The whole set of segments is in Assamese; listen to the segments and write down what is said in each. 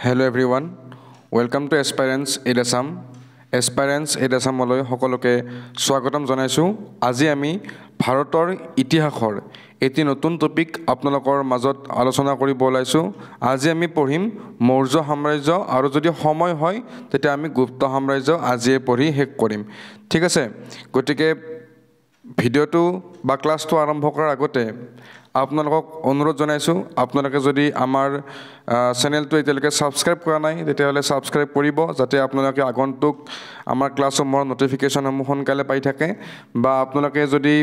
Hello everyone, welcome to Aspirants Aid Assam. Aspirants Aid Assamলৈ সকলোকে স্বাগতম জনাইছো। আজি আমি ভাৰতৰ ইতিহাসৰ এটি নতুন টপিক আপোনালোকৰ মাজত আলোচনা কৰিব ওলাইছো। আজি আমি পঢ়িম মৌৰ্য সাম্ৰাজ্য আৰু যদি সময় হয় তেতিয়া আমি গুপ্ত সাম্ৰাজ্য আজিয়ে পঢ়ি শেষ কৰিম। ঠিক আছে, গতিকে ভিডিওটো বা ক্লাছটো আৰম্ভ কৰাৰ আগতে আপোনালোকক অনুৰোধ জনাইছো, আপোনালোকে যদি আমাৰ চেনেলটো এতিয়ালৈকে সাবস্ক্ৰাইব কৰা নাই তেতিয়াহ'লে সাবস্ক্ৰাইব কৰিব, যাতে আপোনালোকে আগন্তুক আমাৰ ক্লাছসমূহৰ নটিফিকেশ্যনসমূহ সোনকালে পাই থাকে। বা আপোনালোকে যদি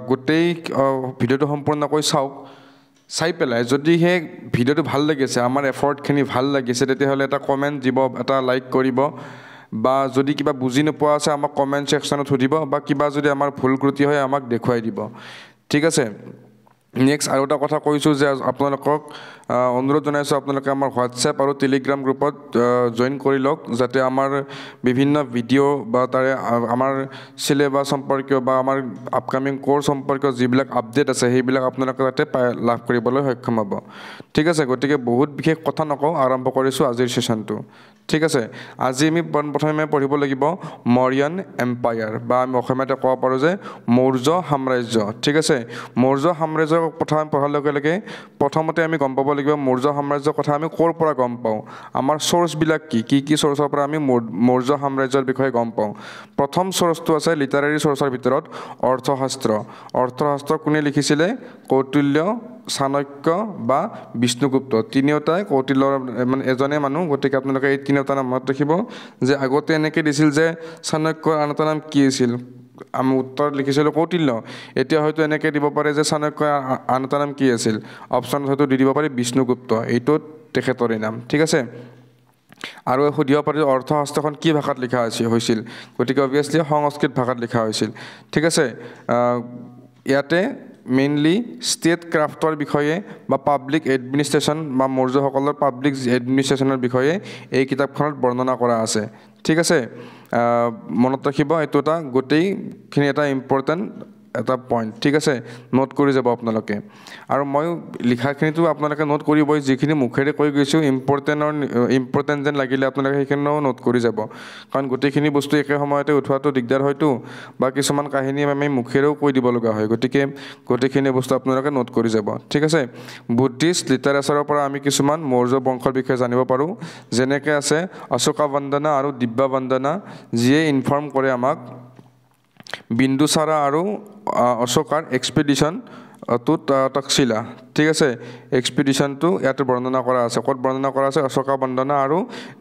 গোটেই ভিডিওটো সম্পূৰ্ণকৈ চাই পেলাই যদিহে ভিডিওটো ভাল লাগিছে, আমাৰ এফৰ্টখিনি ভাল লাগিছে, তেতিয়াহ'লে এটা কমেণ্ট দিব, এটা লাইক কৰিব, বা যদি কিবা বুজি নোপোৱা আছে আমাক কমেণ্ট ছেকশ্যনত সুধিব, বা কিবা যদি আমাৰ ভুল ত্ৰুটি হয় আমাক দেখুৱাই দিব। ঠিক আছে, নেক্সট আৰু এটা কথা কৈছোঁ যে আপোনালোকক অনুৰোধ জনাইছোঁ আপোনালোকে আমাৰ হোৱাটছএপ আৰু টেলিগ্ৰাম গ্ৰুপত জইন কৰি লওক, যাতে আমাৰ বিভিন্ন ভিডিঅ' বা তাৰে আমাৰ চিলেবাছ সম্পৰ্কীয় বা আমাৰ আপকামিং কোৰ্চ সম্পৰ্কীয় যিবিলাক আপডেট আছে সেইবিলাক আপোনালোকে যাতে লাভ কৰিবলৈ সক্ষম হ'ব। ঠিক আছে, গতিকে বহুত বিশেষ কথা নকওঁ, আৰম্ভ কৰিছোঁ আজিৰ ছেশ্যনটো। ঠিক আছে, আজি আমি প্ৰথমে পঢ়িব লাগিব মৌৰ্যন এম্পায়াৰ, বা আমি অসমীয়াতে ক'ব পাৰোঁ যে মৌৰ্য সাম্ৰাজ্য। ঠিক আছে, মৌৰ্য সাম্ৰাজ্যৰ কথা পঢ়াৰ লগে লগে প্ৰথমতে আমি গম পাব লাগিব মৌৰ্য সাম্ৰাজ্যৰ কথা আমি ক'ৰ পৰা গম পাওঁ, আমাৰ চ'ৰ্চবিলাক কি চ'ৰ্চৰ পৰা আমি মৌৰ্য সাম্ৰাজ্যৰ বিষয়ে গম পাওঁ। প্ৰথম চ'ৰ্চটো আছে লিটাৰেৰী চ'ৰ্চৰ ভিতৰত অৰ্থশাস্ত্ৰ। অৰ্থশাস্ত্ৰ কোনে লিখিছিলে? কৌটিল্য, চাণক্য বা বিষ্ণুগুপ্ত। তিনিওটাই কৌটিল্যৰ মানে এজনে মানুহ, গতিকে আপোনালোকে এই তিনিওটা নাম মনত ৰাখিব। যে আগতে এনেকৈ দিছিল যে চাণক্যৰ আন এটা নাম কি আছিল, আমি উত্তৰ লিখিছিলোঁ কৌটিল্য, এতিয়া হয়তো এনেকৈ দিব পাৰে যে চাণক্যৰ আন এটা নাম কি আছিল, অপশ্যনত হয়তো দি দিব পাৰে বিষ্ণুগুপ্ত, এইটো তেখেতৰে নাম। ঠিক আছে, আৰু সুধিব পাৰি অৰ্থশাস্ত্ৰখন কি ভাষাত লিখা হৈছিল, গতিকে অবভিয়াছলি সংস্কৃত ভাষাত লিখা হৈছিল। ঠিক আছে, ইয়াতে মেইনলি ষ্টেট ক্ৰাফ্টৰ বিষয়ে বা পাব্লিক এডমিনিষ্ট্ৰেশ্যন বা মৌৰ্যসকলৰ পাব্লিক এডমিনিষ্ট্ৰেশ্যনৰ বিষয়ে এই কিতাপখনত বৰ্ণনা কৰা আছে। ঠিক আছে, মনত ৰাখিব, এইটো এটা গোটেইখিনি এটা ইম্পৰ্টেণ্ট এটা পইণ্ট। ঠিক আছে, নোট কৰি যাব আপোনালোকে, আৰু মই লিখাখিনিতো আপোনালোকে নোট কৰিবই, যিখিনি মুখেৰে কৈ গৈছোঁ ইম্পৰ্টেণ্ট যেন লাগিলে আপোনালোকে সেইখিনিও নোট কৰি যাব, কাৰণ গোটেইখিনি বস্তু একে সময়তে উঠোৱাটো দিগদাৰ হয়তো, বা কিছুমান কাহিনী আমি মুখেৰেও কৈ দিব লগা হয়, গতিকে গোটেইখিনি বস্তু আপোনালোকে নোট কৰি যাব। ঠিক আছে, বুদ্ধিষ্ট লিটাৰেচাৰৰ পৰা আমি কিছুমান মৌৰ্য বংশৰ বিষয়ে জানিব পাৰোঁ, যেনেকৈ আছে অশোকা বন্দনা আৰু দিব্যা বন্দনা, যিয়ে ইনফৰ্ম কৰে আমাক বিন্দুসাৰা আৰু অশোকাৰ এক্সপিডিশ্যন টু তক্ষশিলা। ঠিক আছে, এক্সপিডিশ্যনটো ইয়াতে বৰ্ণনা কৰা আছে। ক'ত বৰ্ণনা কৰা আছে? অশোকা বন্দনা আৰু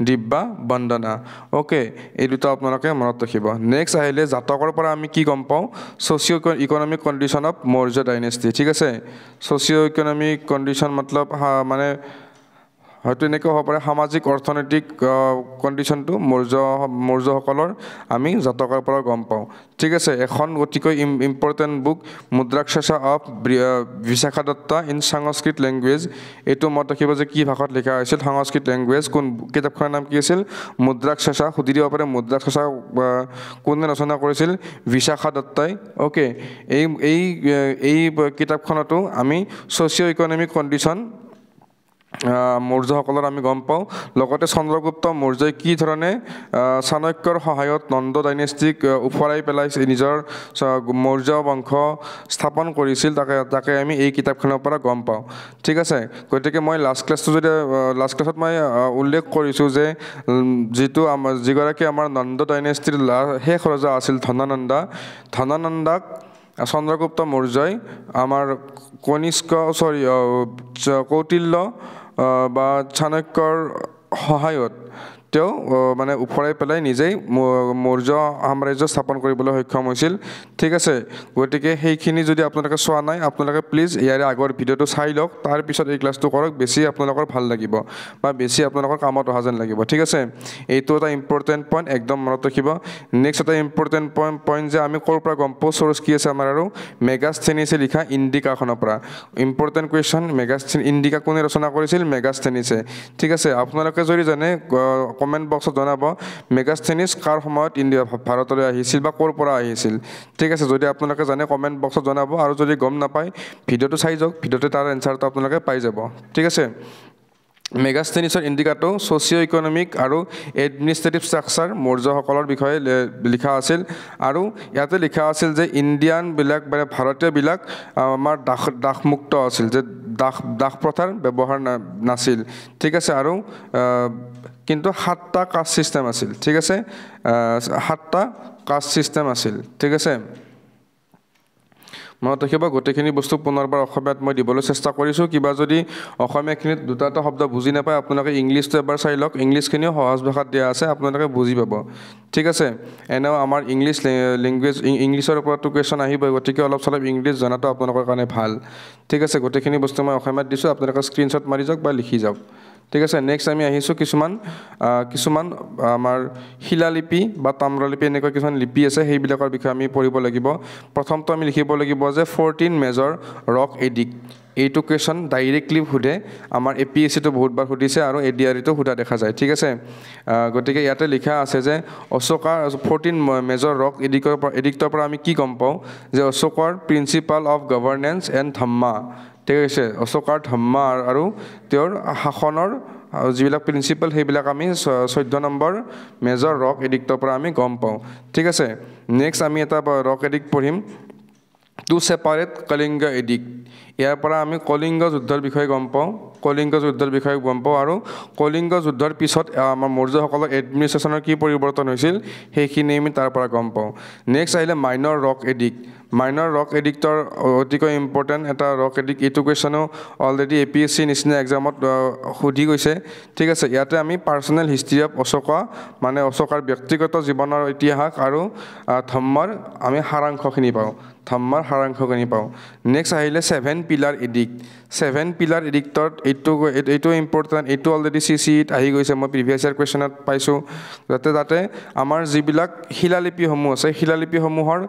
দিব্যা বন্দনা। অ'কে, এই দুটা আপোনালোকে মনত ৰাখিব। নেক্সট আহিলে জাতকৰ পৰা আমি কি গম পাওঁ? Socio' economic condition of Maurya dynasty. ঠিক আছে, ছ'চিঅ' ইকনমিক কণ্ডিশ্যন মতলব মানে হয়তো এনেকৈ হ'ব পাৰে সামাজিক অৰ্থনৈতিক কণ্ডিশ্যনটো মৌৰ্যসকলৰ আমি জাতকৰ পৰা গম পাওঁ। ঠিক আছে, এখন অতিকৈ important book Mudrarakshasa of Vishakhadatta in Sanskrit language. এইটো মনত ৰাখিব যে কি ভাষাত লিখা হৈছিল, সংস্কৃত লেংগুৱেজ। কোন কিতাপখনৰ নাম কি আছিল? মুদ্ৰাক্ষসা। সুধি দিব পাৰে মুদ্ৰাক্ষসা কোনে ৰচনা কৰিছিল? বিশাখাদত্তাই। অ'কে, এই কিতাপখনতো আমি ছ'চিঅ' ইকনমিক কণ্ডিশ্যন মৌৰ্যসকলৰ আমি গম পাওঁ। লগতে চন্দ্ৰগুপ্ত মৌৰ্যই কি ধৰণে চাণক্যৰ সহায়ত নন্দ ডাইনেষ্টিক উফৰাই পেলাই নিজৰ মৌৰ্য বংশ স্থাপন কৰিছিল, তাকে আমি এই কিতাপখনৰ পৰা গম পাওঁ। ঠিক আছে, গতিকে মই লাষ্ট ক্লাছত মই উল্লেখ কৰিছোঁ যে যিগৰাকী আমাৰ নন্দ ডাইনেষ্টিৰ শেষ ৰজা আছিল ধনানন্দাক চন্দ্ৰগুপ্ত মৌৰ্যই আমাৰ কৌটিল্য বা চাণক্যৰ সহায়ত তেওঁ মানে উফৰাই পেলাই নিজেই মৌৰ্য সাম্ৰাজ্য স্থাপন কৰিবলৈ সক্ষম হৈছিল। ঠিক আছে, গতিকে সেইখিনি যদি আপোনালোকে চোৱা নাই আপোনালোকে প্লিজ ইয়াৰে আগৰ ভিডিঅ'টো চাই লওক, তাৰপিছত এই ক্লাছটো কৰক, বেছি আপোনালোকৰ ভাল লাগিব বা বেছি আপোনালোকৰ কামত অহা যেন লাগিব। ঠিক আছে, এইটো এটা ইম্পৰ্টেণ্ট পইণ্ট, একদম মনত ৰাখিব। নেক্সট এটা ইম্পৰ্টেণ্ট পইণ্ট যে আমি ক'ৰ পৰা গম পাওঁ চ'ৰ্চ কি আছে আমাৰ, আৰু মেগাস্থেনিছে লিখা ইণ্ডিকাখনৰ পৰা। ইম্পৰ্টেণ্ট কুৱেশ্যন, ইণ্ডিকা কোনে ৰচনা কৰিছিল? মেগাস্থেনিছে। ঠিক আছে, আপোনালোকে যদি জানে কমেণ্ট বক্সত জনাব মেগাস্থেনিছ কাৰ সময়ত ভাৰতলৈ আহিছিল বা ক'ৰ পৰা আহিছিল। ঠিক আছে, যদি আপোনালোকে জানে কমেণ্ট বক্সত জনাব, আৰু যদি গম নাপায় ভিডিঅ'টো চাই যাওক, ভিডিঅ'তে তাৰ এনচাৰটো আপোনালোকে পাই যাব। ঠিক আছে, মেগাস্থেনিছৰ ইণ্ডিকাটো ছ'চিঅ' ইকনমিক আৰু এডমিনিষ্ট্ৰেটিভ ষ্ট্ৰাকচাৰ মৌৰ্যসকলৰ বিষয়ে লিখা আছিল আৰু ইয়াতে লিখা আছিল যে ইণ্ডিয়ানবিলাক মানে ভাৰতীয়বিলাক আমাৰ দাসমুক্ত আছিল যে দাস প্ৰথাৰ ব্যৱহাৰ নাছিল ঠিক আছে আৰু কিন্তু 7টা কাষ্ট ছিষ্টেম আছিল ঠিক আছে 7টা কাষ্ট ছিষ্টেম আছিল ঠিক আছে মনত ৰাখিব গোটেইখিনি বস্তু পুনৰবাৰ অসমীয়াত মই দিবলৈ চেষ্টা কৰিছোঁ কিবা যদি অসমীয়াখিনিত দুটা শব্দ বুজি নাপায় আপোনালোকে ইংলিছটো এবাৰ চাই লওক ইংলিছখিনিও সহজ ভাষাত দিয়া আছে আপোনালোকে বুজি পাব ঠিক আছে এনেও আমাৰ ইংলিছ লেংগুৱেজ ইংলিছৰ ওপৰতো কুৱেশ্যন আহিবই গতিকে অলপ চলপ ইংলিছ জনাটো আপোনালোকৰ কাৰণে ভাল ঠিক আছে গোটেইখিনি বস্তু মই অসমীয়াত দিছোঁ আপোনালোকে স্ক্ৰীনশ্বট মাৰি যাওক বা লিখি যাওক ঠিক আছে নেক্সট আমি আহিছোঁ কিছুমান আমাৰ শিলালিপি বা তাম্ৰলিপি এনেকুৱা কিছুমান লিপি আছে সেইবিলাকৰ বিষয়ে আমি পঢ়িব লাগিব প্ৰথমটো আমি লিখিব লাগিব যে 14 মেজৰ ৰক এডিক্ট এইটো কুৱেশ্যন ডাইৰেক্টলি সোধে আমাৰ APSCটো বহুতবাৰ সুধিছে আৰু ADREটো সোধা দেখা যায় ঠিক আছে গতিকে ইয়াতে লিখা আছে যে অশোকাৰ 14 মেজৰ ৰক এডিক্টৰ পৰা আমি কি গম পাওঁ যে অশোকৰ principal of governance and dhamma ঠিক আছে অশোকাৰ ধম্মা আৰু তেওঁৰ শাসনৰ যিবিলাক প্ৰিন্সিপাল সেইবিলাক আমি 14 নম্বৰ মেজৰ ৰক এডিক্টৰ পৰা আমি গম পাওঁ ঠিক আছে নেক্সট আমি এটা ৰক এডিক্ট পঢ়িম টু ছেপাৰেট কলিংগ এডিক্ট ইয়াৰ পৰা আমি কলিংগ যুদ্ধৰ বিষয়ে গম পাওঁ আৰু কলিংগ যুদ্ধৰ পিছত আমাৰ মৌৰ্যসকলৰ এডমিনিষ্ট্ৰেশ্যনৰ কি পৰিৱৰ্তন হৈছিল সেইখিনি আমি তাৰ পৰা গম পাওঁ নেক্সট আহিলে মাইনৰ ৰক এডিক্টৰ অতিকৈ ইম্পৰ্টেণ্ট এটা ৰক এডিক্ট এইটো কুৱেশ্যনো অলৰেডি APSC নিচিনা এক্সামত সুধি গৈছে ঠিক আছে ইয়াতে আমি পাৰ্চনেল হিষ্ট্ৰী অফ অশোকা মানে অশোকাৰ ব্যক্তিগত জীৱনৰ ইতিহাস আৰু ধম্মৰ আমি সাৰাংশখিনি পাওঁ নেক্সট আহিলে 7 পিলাৰ এডিক্টত এইটো ইম্পৰ্টেণ্ট এইটো অলৰেডি CCEত আহি গৈছে মই প্ৰিভিয়াছ ইয়াৰ কুৱেশ্যনত পাইছোঁ যাতে আমাৰ যিবিলাক শিলালিপিসমূহ আছে শিলালিপিসমূহৰ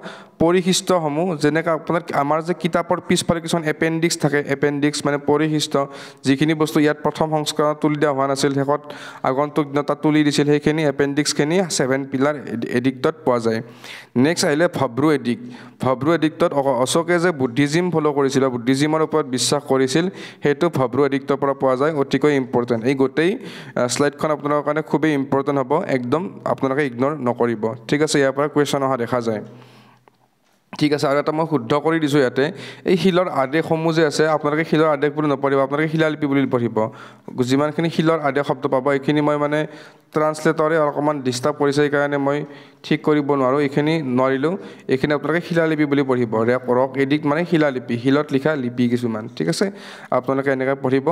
পৰিশিষ্টসমূহ যেনেকৈ আপোনাৰ আমাৰ যে কিতাপৰ পিছফালে কিছুমান এপেণ্ডিক্স থাকে এপেণ্ডিক্স মানে পৰিশিষ্ট যিখিনি বস্তু ইয়াত প্ৰথম সংস্কৰণত তুলি দিয়া হোৱা নাছিল শেষত আগন্তুক দিনত তুলি দিছিল সেইখিনি এপেণ্ডিক্সখিনি 7 পিলাৰ এডিক্টত পোৱা যায় নেক্সট আহিলে ভব্ৰু এডিক্টত অশোকে যে বুদ্ধিজিম ফ'ল' কৰিছিল বুদ্ধিজিমৰ ওপৰত বিশ্বাস কৰিছিল সেইটো ভব্ৰু এডিক্টৰ পৰা পোৱা যায় অতিকৈ ইম্পৰ্টেণ্ট এই গোটেই শ্লাইডখন আপোনালোকৰ কাৰণে খুবেই ইম্পৰ্টেণ্ট হ'ব একদম আপোনালোকে ইগন'ৰ নকৰিব ঠিক আছে ইয়াৰ পৰা কুৱেশ্যন অহা দেখা যায় ঠিক আছে আৰু এটা মই শুদ্ধ কৰি দিছোঁ ইয়াতে এই শিলৰ আদেশসমূহ যে আছে আপোনালোকে শিলৰ আদেশ বুলি নপঢ়িব আপোনালোকে শিলালিপি বুলি পঢ়িব যিমানখিনি শিলৰ আদেশ শব্দ পাব এইখিনি মই মানে ট্ৰান্সলেটৰে অকণমান ডিষ্টাৰ্ব কৰিছে সেইকাৰণে মই ঠিক কৰিব নোৱাৰোঁ এইখিনি নোৱাৰিলোঁ এইখিনি আপোনালোকে শিলালিপি বুলি পঢ়িব ৰক এডিক্ট মানে শিলালিপি শিলত লিখা লিপি কিছুমান ঠিক আছে আপোনালোকে এনেকৈ পঢ়িব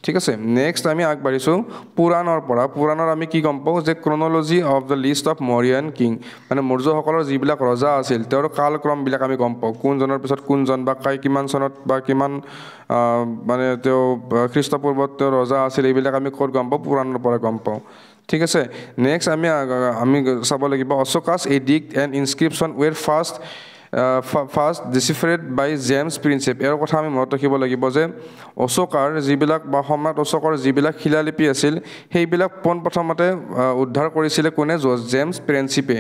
ঠিক আছে নেক্সট আমি আগবাঢ়িছোঁ পুৰাণৰ আমি কি গম পাওঁ যে chronology of the list of Mauryan king মানে মৌৰ্যসকলৰ যিবিলাক ৰজা আছিল তেওঁৰ কালক্ৰমবিলাক আমি গম পাওঁ কোনজনৰ পিছত কোনজন বা কিমান চনত বা কিমান মানে তেওঁ খ্ৰীষ্টপূৰ্বত তেওঁ ৰজা আছিল এইবিলাক আমি ক'ত গম পাওঁ পুৰাণৰ পৰা গম পাওঁ ঠিক আছে নেক্সট আমি চাব লাগিব Ashoka's edict and inscription were first deciphered by James Prinsep ইয়াৰ কথা আমি মনত ৰাখিব লাগিব যে অশোকাৰ যিবিলাক বা সম্ৰাট অশোকৰ যিবিলাক শিলালিপি আছিল সেইবিলাক পোনপ্ৰথমতে উদ্ধাৰ কৰিছিলে কোনে জেমছ প্ৰিন্সিপে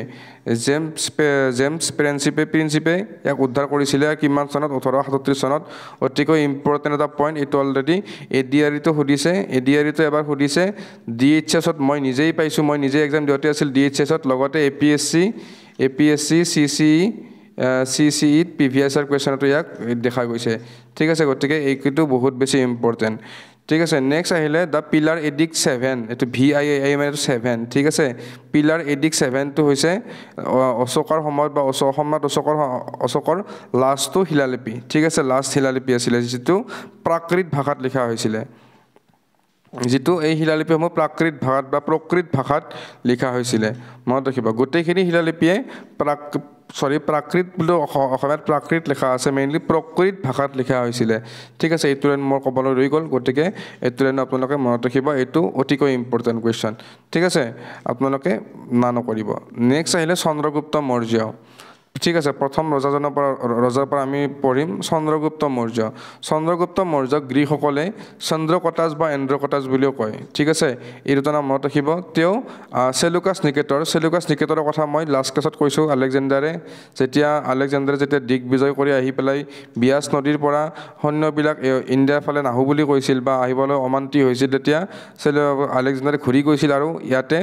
ইয়াক উদ্ধাৰ কৰিছিলে কিমান চনত 1837 চনত অতিকৈ ইম্পৰ্টেণ্ট এটা পইণ্ট এইটো অলৰেডি ADREটো সুধিছে ADREটো এবাৰ সুধিছে DHSত মই নিজেই পাইছোঁ মই নিজেই এক্সাম দিওঁতে আছিল DHSত লগতে APSC CCEত প্ৰিভিয়াছ ইয়াৰ কুৱেশ্যনতো ইয়াক দেখা গৈছে ঠিক আছে গতিকে এইটো বহুত বেছি ইম্পৰ্টেণ্ট ঠিক আছে নেক্সট আহিলে দ্য পিলাৰ এডিক্ট 7 এইটো VIA মানে 7 ঠিক আছে পিলাৰ এডিক্ট 7টো হৈছে অশোকৰ সময়ত বা সম্ৰাট অশোকৰ লাষ্টটো শিলালিপি ঠিক আছে লাষ্ট শিলালিপি আছিলে যিটো প্ৰাকৃত ভাষাত লিখা হৈছিলে যিটো এই শিলালিপিসমূহ প্ৰাকৃত ভাষাত লিখা হৈছিলে মনত ৰাখিব গোটেইখিনি শিলালিপিয়ে প্ৰাকৃত বুলি অসমীয়াত প্ৰাকৃত লিখা আছে মেইনলি প্ৰকৃত ভাষাত লিখা হৈছিলে ঠিক আছে এইটো লাইন মোৰ ক'বলৈ ৰৈ গ'ল গতিকে এইটো লাইন আপোনালোকে মনত ৰাখিব এইটো অতিকৈ ইম্পৰ্টেণ্ট কুৱেশ্যন ঠিক আছে আপোনালোকে নকৰিব নেক্সট আহিলে চন্দ্ৰগুপ্ত মৌৰ্য ঠিক আছে প্ৰথম ৰজাৰ পৰা আমি পঢ়িম চন্দ্ৰগুপ্ত মৌৰ্য চন্দ্ৰগুপ্ত মৌৰ্যক গ্ৰীকসকলে চন্দ্ৰকটাজ বা এন্দ্ৰকটাজ বুলিও কয় ঠিক আছে এই দুটা নাম মনত ৰাখিব তেওঁ সেলুকাছ নিকেটৰৰ কথা মই লাষ্ট ক্লাছত কৈছোঁ আলেকজেণ্ডাৰে যেতিয়া দিগ্বিজয় কৰি আহি পেলাই বিয়াছ নদীৰ পৰা সৈন্যবিলাক ইণ্ডিয়াৰ ফালে নাহো বুলি কৈছিল বা আহিবলৈ অমান্তি হৈছিল তেতিয়া আলেকজেণ্ডাৰে ঘূৰি গৈছিল আৰু ইয়াতে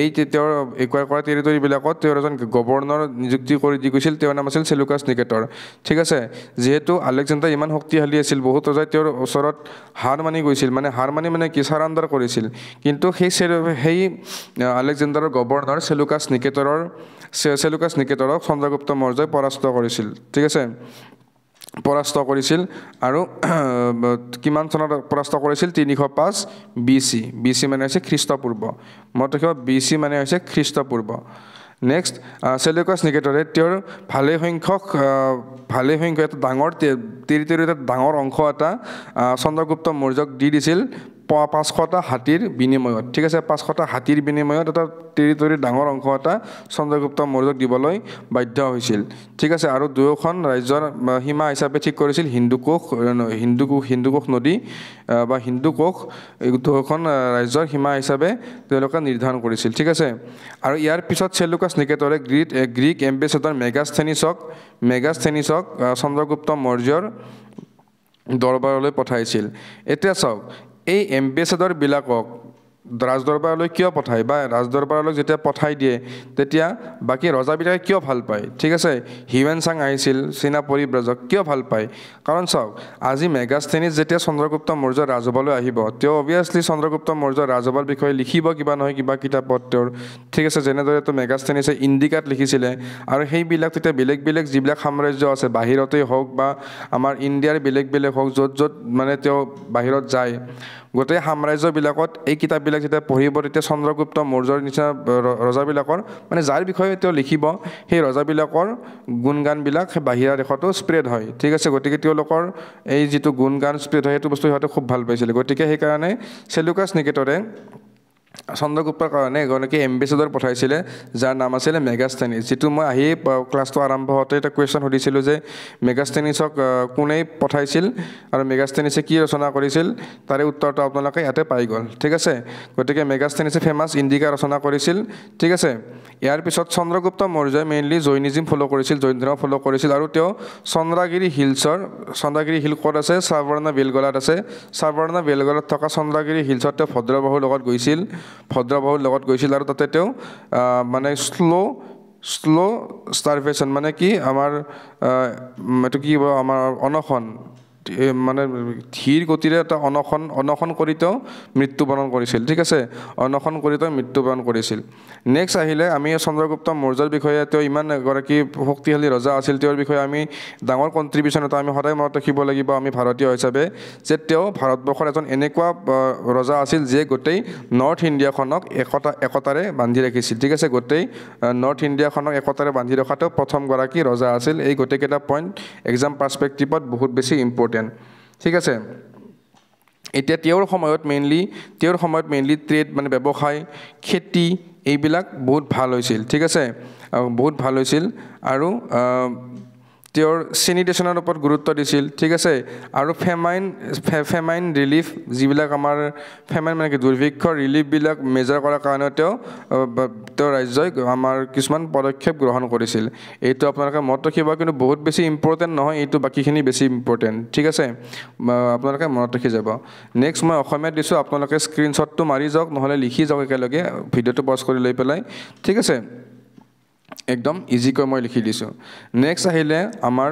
এই তেওঁৰ একুৱাৰ কৰা টেৰিটৰীবিলাকত তেওঁৰ এজন গভৰ্ণৰ নিযুক্তি কৰি দি গৈছিল তেওঁৰ নাম আছিল সেলুকাছ নিকেটৰ ঠিক আছে যিহেতু আলেকজেণ্ডাৰ ইমান শক্তিশালী আছিল বহুত ৰজাই তেওঁৰ ওচৰত হাৰ মানি গৈছিল মানে কি চাৰাণ্ডাৰ কৰিছিল কিন্তু সেই আলেকজেণ্ডাৰৰ গভৰ্ণৰ সেলুকাছ নিকেটৰক চন্দ্ৰগুপ্ত মৌৰ্যই পৰাস্ত কৰিছিল ঠিক আছে পৰাস্ত কৰিছিল আৰু কিমান চনত পৰাস্ত কৰিছিল 305 BC মানে হৈছে খ্ৰীষ্টপূৰ্ব মনত ৰাখিব BC মানে হৈছে খ্ৰীষ্টপূৰ্ব নেক্সট সেলুকাছ নিকেটৰে তেওঁৰ ভালে সংখ্যক এটা ডাঙৰ টেৰিটৰীৰ ডাঙৰ অংশ এটা চন্দ্ৰগুপ্ত মৌৰ্যক দি দিছিল 500টা হাতীৰ বিনিময়ত ঠিক আছে 500টা হাতীৰ বিনিময়ত এটা টেৰিটৰীৰ ডাঙৰ অংশ এটা চন্দ্ৰগুপ্ত মৌৰ্যক দিবলৈ বাধ্য হৈছিল ঠিক আছে আৰু দুয়োখন ৰাজ্যৰ সীমা হিচাপে ঠিক কৰিছিল হিন্দুকোষ নদী বা হিন্দুকোষ দুয়োখন ৰাজ্যৰ সীমা হিচাপে তেওঁলোকে নিৰ্ধাৰণ কৰিছিল ঠিক আছে আৰু ইয়াৰ পিছত সেলুকাছ নিকেটৰে গ্ৰীক এম্বেচেডৰ মেগাস্থেনিছক চন্দ্ৰগুপ্ত মৌৰ্যৰ দৰবাৰলৈ পঠাইছিল এতিয়া চাওক এই এম্বেচেডৰবিলাকক ৰাজদৰবাৰলৈ কিয় পঠায় বা ৰাজদৰবাৰলৈ যেতিয়া পঠাই দিয়ে তেতিয়া বাকী ৰজাবিলাকে কিয় ভাল পায় ঠিক আছে হিউৱেন চাং আহিছিল চীনা পৰিব্ৰাজক কিয় ভাল পায় কাৰণ চাওক আজি মেগাস্থেনিছ যেতিয়া চন্দ্ৰগুপ্ত মৌৰ্যৰ ৰাজসভালৈ আহিব তেওঁ অভিয়াছলি চন্দ্ৰগুপ্ত মৌৰ্যৰ ৰাজসভাৰ বিষয়ে লিখিব কিবা নহয় কিবা কিতাপত তেওঁৰ ঠিক আছে যেনেদৰে তো মেগাস্থেনিছে ইণ্ডিকাত লিখিছিলে আৰু সেইবিলাক তেতিয়া বেলেগ যিবিলাক সাম্ৰাজ্য আছে বাহিৰতেই হওক বা আমাৰ ইণ্ডিয়াৰ বেলেগ হওক য'ত মানে তেওঁ বাহিৰত যায় গোটেই সাম্ৰাজ্যবিলাকত এই কিতাপবিলাক যেতিয়া পঢ়িব তেতিয়া চন্দ্ৰগুপ্ত মৌৰ্যৰ নিচিনা ৰজাবিলাকৰ মানে যাৰ বিষয়ে তেওঁ লিখিব সেই ৰজাবিলাকৰ গুণগানবিলাক বাহিৰা দেশতো স্প্ৰেড হয় ঠিক আছে গতিকে তেওঁলোকৰ এই যিটো গুণগান স্প্ৰেড হয় সেইটো বস্তু সিহঁতে খুব ভাল পাইছিলে গতিকে সেইকাৰণে সেলুকাছ নিকেটৰে চন্দ্ৰগুপ্তৰ কাৰণে এগৰাকী এম্বেচেডৰ পঠাইছিলে যাৰ নাম আছিলে মেগাস্থেনিছ যিটো মই আহি ক্লাছটো আৰম্ভ হওঁতে এটা কুৱেশ্যন সুধিছিলোঁ যে মেগাস্থেনিছক কোনে পঠাইছিল আৰু মেগাস্থেনিছে কি ৰচনা কৰিছিল তাৰে উত্তৰটো আপোনালোকে ইয়াতে পাই গ'ল ঠিক আছে গতিকে মেগাস্থেনিছে ফেমাছ ইণ্ডিকা ৰচনা কৰিছিল ঠিক আছে ইয়াৰ পিছত চন্দ্ৰগুপ্ত মৌৰ্যই মেইনলি জৈনিজিম ফ'ল' কৰিছিল জৈন ধৰ্ম ফ'ল' কৰিছিল আৰু তেওঁ চন্দ্ৰগিৰি হিল ক'ত আছে সাৱৰ্ণ বেলগলাত আছে সাৱৰ্ণ বেলগলাত থকা চন্দ্ৰগিৰি হিলছত তেওঁ ভদ্ৰবাহুৰ লগত গৈছিল আৰু তাতে তেওঁ মানে শ্ল' ষ্টাৰভেশ্যন মানে কি আমাৰ এইটো কি আমাৰ অনশন মানে ধীৰ গতিৰে এটা অনশন কৰি তেওঁ মৃত্যুবৰণ কৰিছিল ঠিক আছে অনশন কৰি তেওঁ মৃত্যুবৰণ কৰিছিল নেক্সট আহিলে আমি চন্দ্ৰগুপ্ত মৌৰ্যৰ বিষয়ে তেওঁ ইমান এগৰাকী শক্তিশালী ৰজা আছিল তেওঁৰ বিষয়ে আমি ডাঙৰ কণ্ট্ৰিবিউশ্যন এটা আমি সদায় মনত ৰাখিব লাগিব আমি ভাৰতীয় হিচাপে যে তেওঁ ভাৰতবৰ্ষৰ এজন এনেকুৱা ৰজা আছিল যে গোটেই নৰ্থ ইণ্ডিয়াখনক একতাৰে বান্ধি ৰাখিছিল ঠিক আছে গোটেই নৰ্থ ইণ্ডিয়াখনক একতাৰে বান্ধি ৰখা তেওঁ প্ৰথমগৰাকী ৰজা আছিল এই গোটেইকেইটা পইণ্ট এক্সাম পাৰ্চপেক্টিভত বহুত বেছি ইম্পৰ্টেণ্ট ঠিক আছে এতিয়া তেওঁৰ সময়ত মেইনলি ট্ৰেড মানে ব্যৱসায় খেতি এইবিলাক বহুত ভাল হৈছিল ঠিক আছে বহুত ভাল হৈছিল আৰু তেওঁৰ চেনিটেশ্যনৰ ওপৰত গুৰুত্ব দিছিল ঠিক আছে আৰু ফেমাইন ৰিলিফ যিবিলাক আমাৰ ফেমাইন মানে কি দুৰ্ভিক্ষৰ ৰিলিফবিলাক মেজাৰ কৰাৰ কাৰণে তেওঁ ৰাজ্যই আমাৰ কিছুমান পদক্ষেপ গ্ৰহণ কৰিছিল এইটো আপোনালোকে মনত ৰাখিব কিন্তু বহুত বেছি ইম্পৰ্টেণ্ট নহয় এইটো বাকীখিনি বেছি ইম্পৰ্টেণ্ট ঠিক আছে আপোনালোকে মনত ৰাখি যাব নেক্সট মই অসমীয়াত দিছোঁ আপোনালোকে স্ক্ৰীনশ্বটটো মাৰি যাওক নহ'লে লিখি যাওক একেলগে ভিডিঅ'টো পজ কৰি লৈ পেলাই ঠিক আছে একদম ইজিকৈ মই লিখি দিছোঁ নেক্সট আহিলে আমাৰ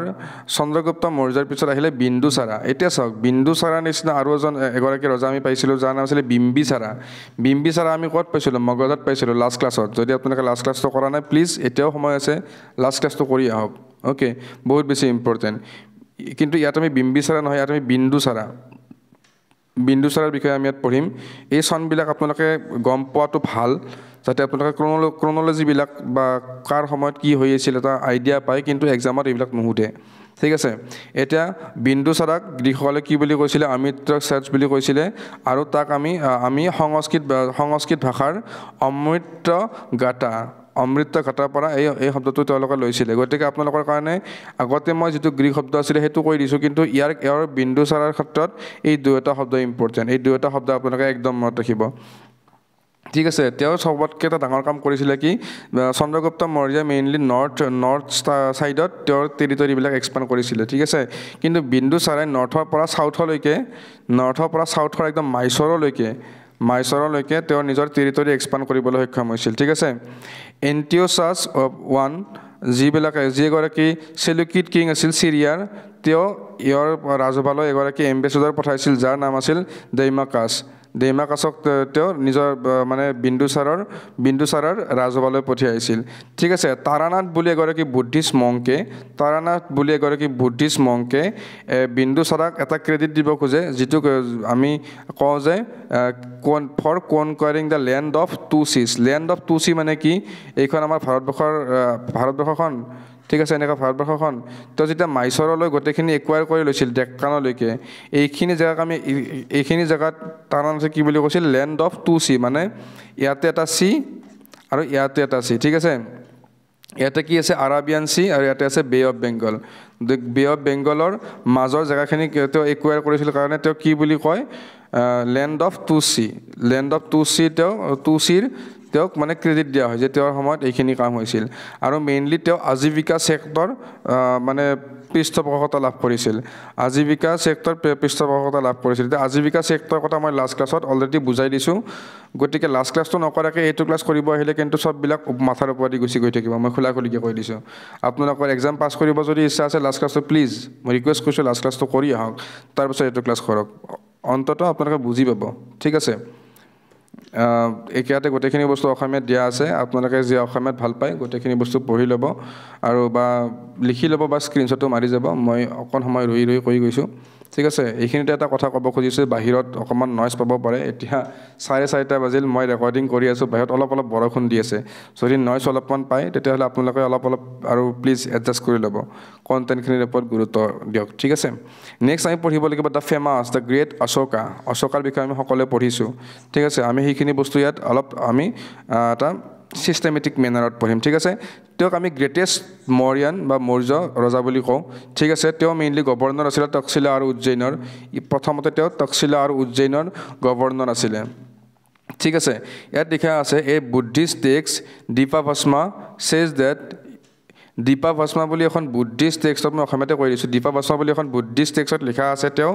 চন্দ্ৰগুপ্ত মৌৰ্যৰ পিছত আহিলে বিন্দুচাৰা এতিয়া চাওক বিন্দুচাৰা নিচিনা আৰু এগৰাকী ৰজা আমি পাইছিলোঁ যাৰ নাম আছিলে বিম্বিচাৰা আমি ক'ত পাইছিলোঁ মগজত পাইছিলোঁ লাষ্ট ক্লাছত যদি আপোনালোকে লাষ্ট ক্লাছটো কৰা নাই প্লিজ এতিয়াও সময় আছে লাষ্ট ক্লাছটো কৰি আহক অ'কে বহুত বেছি ইম্পৰ্টেণ্ট কিন্তু ইয়াত আমি বিম্বিচাৰা নহয় ইয়াত আমি বিন্দুচাৰাৰ বিষয়ে আমি ইয়াত পঢ়িম এই চনবিলাক আপোনালোকে গম পোৱাটো ভাল যাতে আপোনালোকে ক্ৰন'লজিবিলাক বা কাৰ সময়ত কি হৈ আছিল এটা আইডিয়া পায় কিন্তু এক্সামত এইবিলাক নুসুধে ঠিক আছে এতিয়া বিন্দুচাৰাক গ্ৰীকসকলে কি বুলি কৈছিলে অমৃত চাৰ্চ বুলি কৈছিলে আৰু তাক আমি সংস্কৃত ভাষাৰ অমৃত গাথা অমৃত ঘাটাৰ পৰা এই শব্দটো তেওঁলোকে লৈছিলে গতিকে আপোনালোকৰ কাৰণে আগতে মই যেটো গ্ৰীক শব্দ আছিল হেতু কৈ দিছো কিন্তু ইয়াৰ বিন্দুচাৰাৰ ক্ষেত্ৰত এই দুটা শব্দ ইম্পৰ্টেন্ট এই দুটা শব্দ আপোনালোকে একদম মনত ৰাখিব ঠিক আছে তেওঁ সবতকে এটা ডাঙৰ কাম কৰিছিলে কি চন্দ্ৰগুপ্ত মৌৰ্য মেইনলি নৰ্থ সাইডত তেওঁৰ টেৰিটৰি বিলাক এক্সপান্ড কৰিছিলে ঠিক আছে কিন্তু বিন্দুচাৰাই নৰ্থৰ পৰা সাউথৰ একদম মাইসৰলৈকে তেওঁৰ নিজৰ টেৰিটৰি এক্সপান্ড কৰিবলৈ সক্ষম হৈছিল ঠিক আছে এন্টিওচাছ ওৱান যিগৰাকী সেলুকিড কিং আছিল সিৰিয়াৰ তেওঁ ইয়াৰ ৰাজসভালৈ এগৰাকী এম্বেছাডৰ পঠাইছিল যাৰ নাম আছিল ডেইমাকাছক তেওঁ নিজৰ মানে বিন্দুচাৰৰ ৰাজসভালৈ পঠিয়াইছিল ঠিক আছে তাৰানাথ বুলি এগৰাকী বুদ্ধিষ্ট মংকে বিন্দুচাৰক এটা ক্ৰেডিট দিব খোজে যেটো আমি কওঁ যে for conquering the land of two sea মানে কি এইখন আমাৰ ভাৰতবৰ্ষখন ঠিক আছে এনেকা ভাৰতবৰ্ষখন তো যেতিয়া মাইসৰলৈ গোটেইখিনি একুৱায়াৰ কৰি লৈছিল ডেক্কানলৈকে এইখিনি জায়গাত তাৰানাথে কি বুলি কৈছিল ল্যান্ড অফ টু সি মানে ইয়াতে এটা সি আৰু ইয়াতে এটা সি ঠিক আছে ইয়াতে কি আছে আৰাবিয়ান সি আৰু ইয়াতে আছে বে অফ বেংগলৰ মাজৰ জায়গাখিনি তেওঁ একুৱায়াৰ কৰিছিল কাৰণে তেওঁ কি বুলি কয় ল্যান্ড অফ টু সি তেওঁক মানে ক্ৰেডিট দিয়া হয় যে তেওঁৰ সময়ত এইখিনি কাম হৈছিল আৰু মেইনলি তেওঁ আজীবিকা সেক্টৰ মানে পৃষ্ঠপোষকতা লাভ কৰিছিল আজীবিকা সেক্টৰ কথা মই লাষ্ট ক্লাছত অলৰেডি বুজাই দিছো গতিকে লাষ্ট ক্লাছটো নকৰাকে এইটো ক্লাছ কৰিব আহিলে কিন্তু সববিলাক মাথাৰ ওপৰতে গুছি গৈ থাকিব মই খোলাখুলিকে কৈ দিছো আপোনালোকৰ এক্সাম পাছ কৰিব যদি ইচ্ছা আছে লাষ্ট ক্লাছটো প্লিজ মই ৰিকুৱেষ্ট কৰিছো লাষ্ট ক্লাছটো কৰি আহক তাৰ পিছত এইটো ক্লাছ কৰক অন্ততঃ আপোনালোকে বুজি পাব ঠিক আছে একিয়াতে গোটেইখিনি বস্তু অসমীয়াত দিয়া আছে আপোনালোকে যে অসমীয়াত ভাল পায় গোটেইখিনি বস্তু পঢ়ি ল'ব আৰু বা লিখি ল'ব বা স্ক্ৰিনশ্বটটো মাৰি যাব মই অকণ সময় ৰৈ কৈ গৈছো ঠিক আছে এইখিনিতে এটা কথা ক'ব খুজিছো বাহিৰত অকমান নয়েজ পাব পাৰে এতিয়া 4:30 বাজিল মই ৰেকৰ্ডিং কৰি আছো বাহিৰত অলপ বৰষুণ দি আছে যদি নয়েজ অলপমান পায় তেতিয়াহ'লে আপোনালোকে অলপ আৰু প্লিজ এডজাষ্ট কৰি ল'ব কন্টেন্টখিনিৰ ওপৰত গুৰুত্ব দিয়ক ঠিক আছে নেক্সট আমি পঢ়িব লাগিব দ্য ফেমাছ দ্য গ্ৰেট অশোকাৰ বিষয়ে আমি সকলোৱে পঢ়িছো ঠিক আছে আমি সেইখিনি বস্তু ইয়াত অলপ আমি এটা সিস্টেমেটিক মেনাৰত পঢ়িম ঠিক আছে তেওঁক আমি গ্ৰেটেষ্ট মৌৰ্য ৰজা বুলি কওঁ ঠিক আছে তেওঁ মেইনলি গভৰ্ণৰ আছিল তক্ষশিলা আৰু উজ্জয়িনৰ প্ৰথমতে তেওঁ তক্ষশিলা আৰু উজ্জয়িনৰ গভৰ্ণৰ আছিল ঠিক আছে ইয়াত লিখা আছে এ বুদ্ধিষ্ট টেক্সট দীপাভস্মা সেজ দ্যাট দীপাভস্মা বুলি এখন বুদ্ধিষ্ট টেক্সটত মই অসমীয়াতে কৈ দিছো দীপাভস্মা বুলি এখন বুদ্ধিষ্ট টেক্সটত লিখা আছে তেওঁ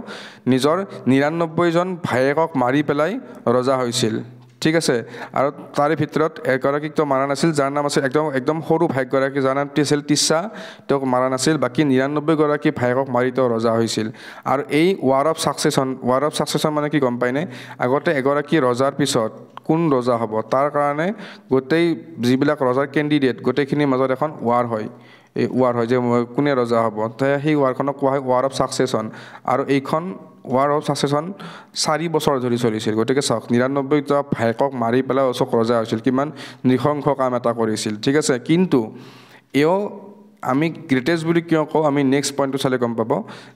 নিজৰ 99 জন ভায়েকক মাৰি পেলাই ৰজা হৈছিল ঠিক আছে আৰু তাৰে ভিতৰত এগৰাকীক তো মাৰা নাছিল যাৰ নাম আছিল একদম সৰু ভাগ্যৰাকী যাৰ নাম আছিল তিছা তেওঁক মাৰা নাছিল বাকি 99 গৰাকী ভায়েকক মাৰি তেওঁ ৰজা হৈছিল আৰু এই ওয়াৰ অফ সাকসেছন মানে কি গম পাইনে আগতে এগৰাকী ৰজাৰ পিছত কোন ৰজা হ'ব তাৰ কাৰণে গোটেই যিবিলাক ৰজাৰ কেণ্ডিডেট গোটেইখিনিৰ মাজত এখন ওয়াৰ হয় এই ওয়াৰ হয় যে কোনে ৰজা হ'ব সেই ওয়াৰখনক কোৱা হয় ওয়াৰ অফ সাকসেছন আৰু এইখন ওয়াৰ অফ সাকসেছন 4 বছৰ ধৰি চলিছিল গতিকে 99টা ভায়েকক মাৰি পেলাই অশোক ৰজা হৈছিল কিমান নৃশংস কাম এটা কৰিছিল ঠিক আছে কিন্তু এও আমি গ্ৰেটেষ্ট বুলি কিয় কওঁ আমি নেক্সট পইণ্টটো চালে গম পাব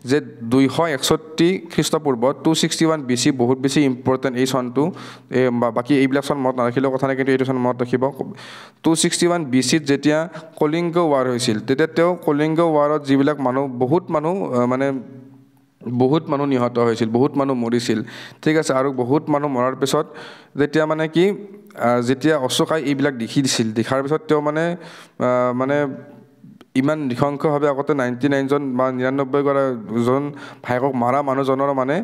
যে 261 খ্ৰীষ্টপূৰ্ব 261 BC বহুত বেছি ইম্পৰ্টেন্ট এই চনটো বাকি এইবিলাক চন মনত নাৰাখিলেও কথা নাই কিন্তু এইটো চন মনত ৰাখিব 261 BC যেতিয়া কলিংগ ওয়াৰ হৈছিল তেতিয়া তেওঁ কলিংগ ওয়াৰত যিবিলাক বহুত মানুহ নিহত হৈছিল বহুত মানুহ মৰিছিল ঠিক আছে আৰু বহুত মানুহ মৰাৰ পিছত যেতিয়া মানে কি যেতিয়া অশোকাই এইবিলাক দেখাৰ পিছত তেওঁ মানে ইমান নৃশংসভাৱে আগতে 99 জন বা 99 জন ভাইকক মাৰা মানুহজনৰ মানে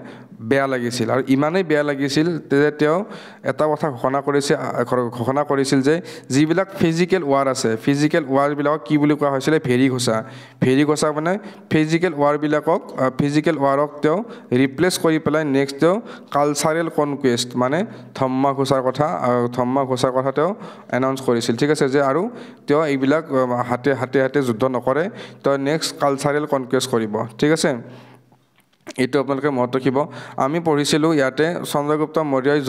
বেয়া লাগিছিল আৰু ইমানেই বেয়া লাগিছিল যে তেওঁ এটা কথা ঘোষণা কৰিছিল যে যিবিলাক ফিজিক্যাল ওয়াৰ আছে ফিজিক্যাল ওয়াৰ বিলাকক কি বুলি কোৱা হৈছিল ভেৰি ঘোষা মানে ফিজিক্যাল ওয়াৰক তেওঁ ৰিপ্লেস কৰি পেলাই নেক্সট তেওঁ কালচাৰেল কনকুৱেষ্ট মানে ধম্মা ঘোষাৰ কথা তেওঁ এনাউন্স কৰিছিল ঠিক আছে যে আৰু তেওঁ এইবিলাক হাতে যুদ্ধ নকৰে তো নেক্সট কালচাৰেল কনকুৱেষ্ট কৰিব ঠিক আছে এইটো আপোনালোকে মনত ৰাখিব আমি পঢ়িছিলোঁ ইয়াতে চন্দ্ৰগুপ্ত মৌৰ্যই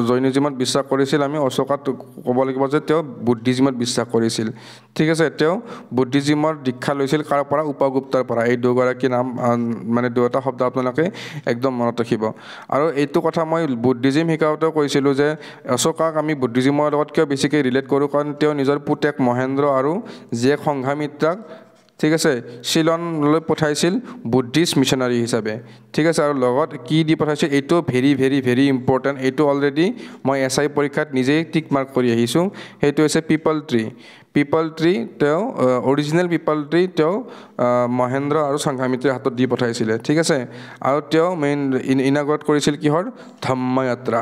জৈনিজিমত বিশ্বাস কৰিছিল আমি অশোকাত ক'ব লাগিব যে তেওঁ বুদ্ধিজিমত বিশ্বাস কৰিছিল ঠিক আছে তেওঁ বুদ্ধিজিমৰ দীক্ষা লৈছিল কাৰ পৰা উপগুপ্তৰ পৰা এই দুগৰাকী নাম মানে দুটা শব্দ আপোনালোকে একদম মনত ৰাখিব আৰু এইটো কথা মই বুদ্ধিজিম শিকাওঁতেও কৈছিলোঁ যে অশোকাক আমি বুদ্ধিজিমৰ লগত কিয় বেছিকৈ ৰিলেট কৰোঁ কাৰণ তেওঁ নিজৰ পুতেক মহেন্দ্ৰ আৰু জীয়েক সংঘামিত্ৰাক ঠিক আছে শিলনলৈ পঠাইছিল বুদ্ধিষ্ট মিছনাৰী হিচাপে ঠিক আছে আৰু লগত কি দি পঠাইছিল এইটো ভেৰি ভেৰি ভেৰি ইম্পৰ্টেণ্ট এইটো অলৰেডি মই SI পৰীক্ষাত নিজেই টিক মাৰ্ক কৰি আহিছোঁ সেইটো হৈছে পিপল ট্ৰী তেওঁ অৰিজিনেল পিপল ট্ৰী তেওঁ মহেন্দ্ৰ আৰু সংঘামিত্ৰাৰ হাতত দি পঠাইছিলে ঠিক আছে আৰু তেওঁ মেইন ইনাগ্ৰেট কৰিছিল কিহৰ ধম্ময়াত্ৰা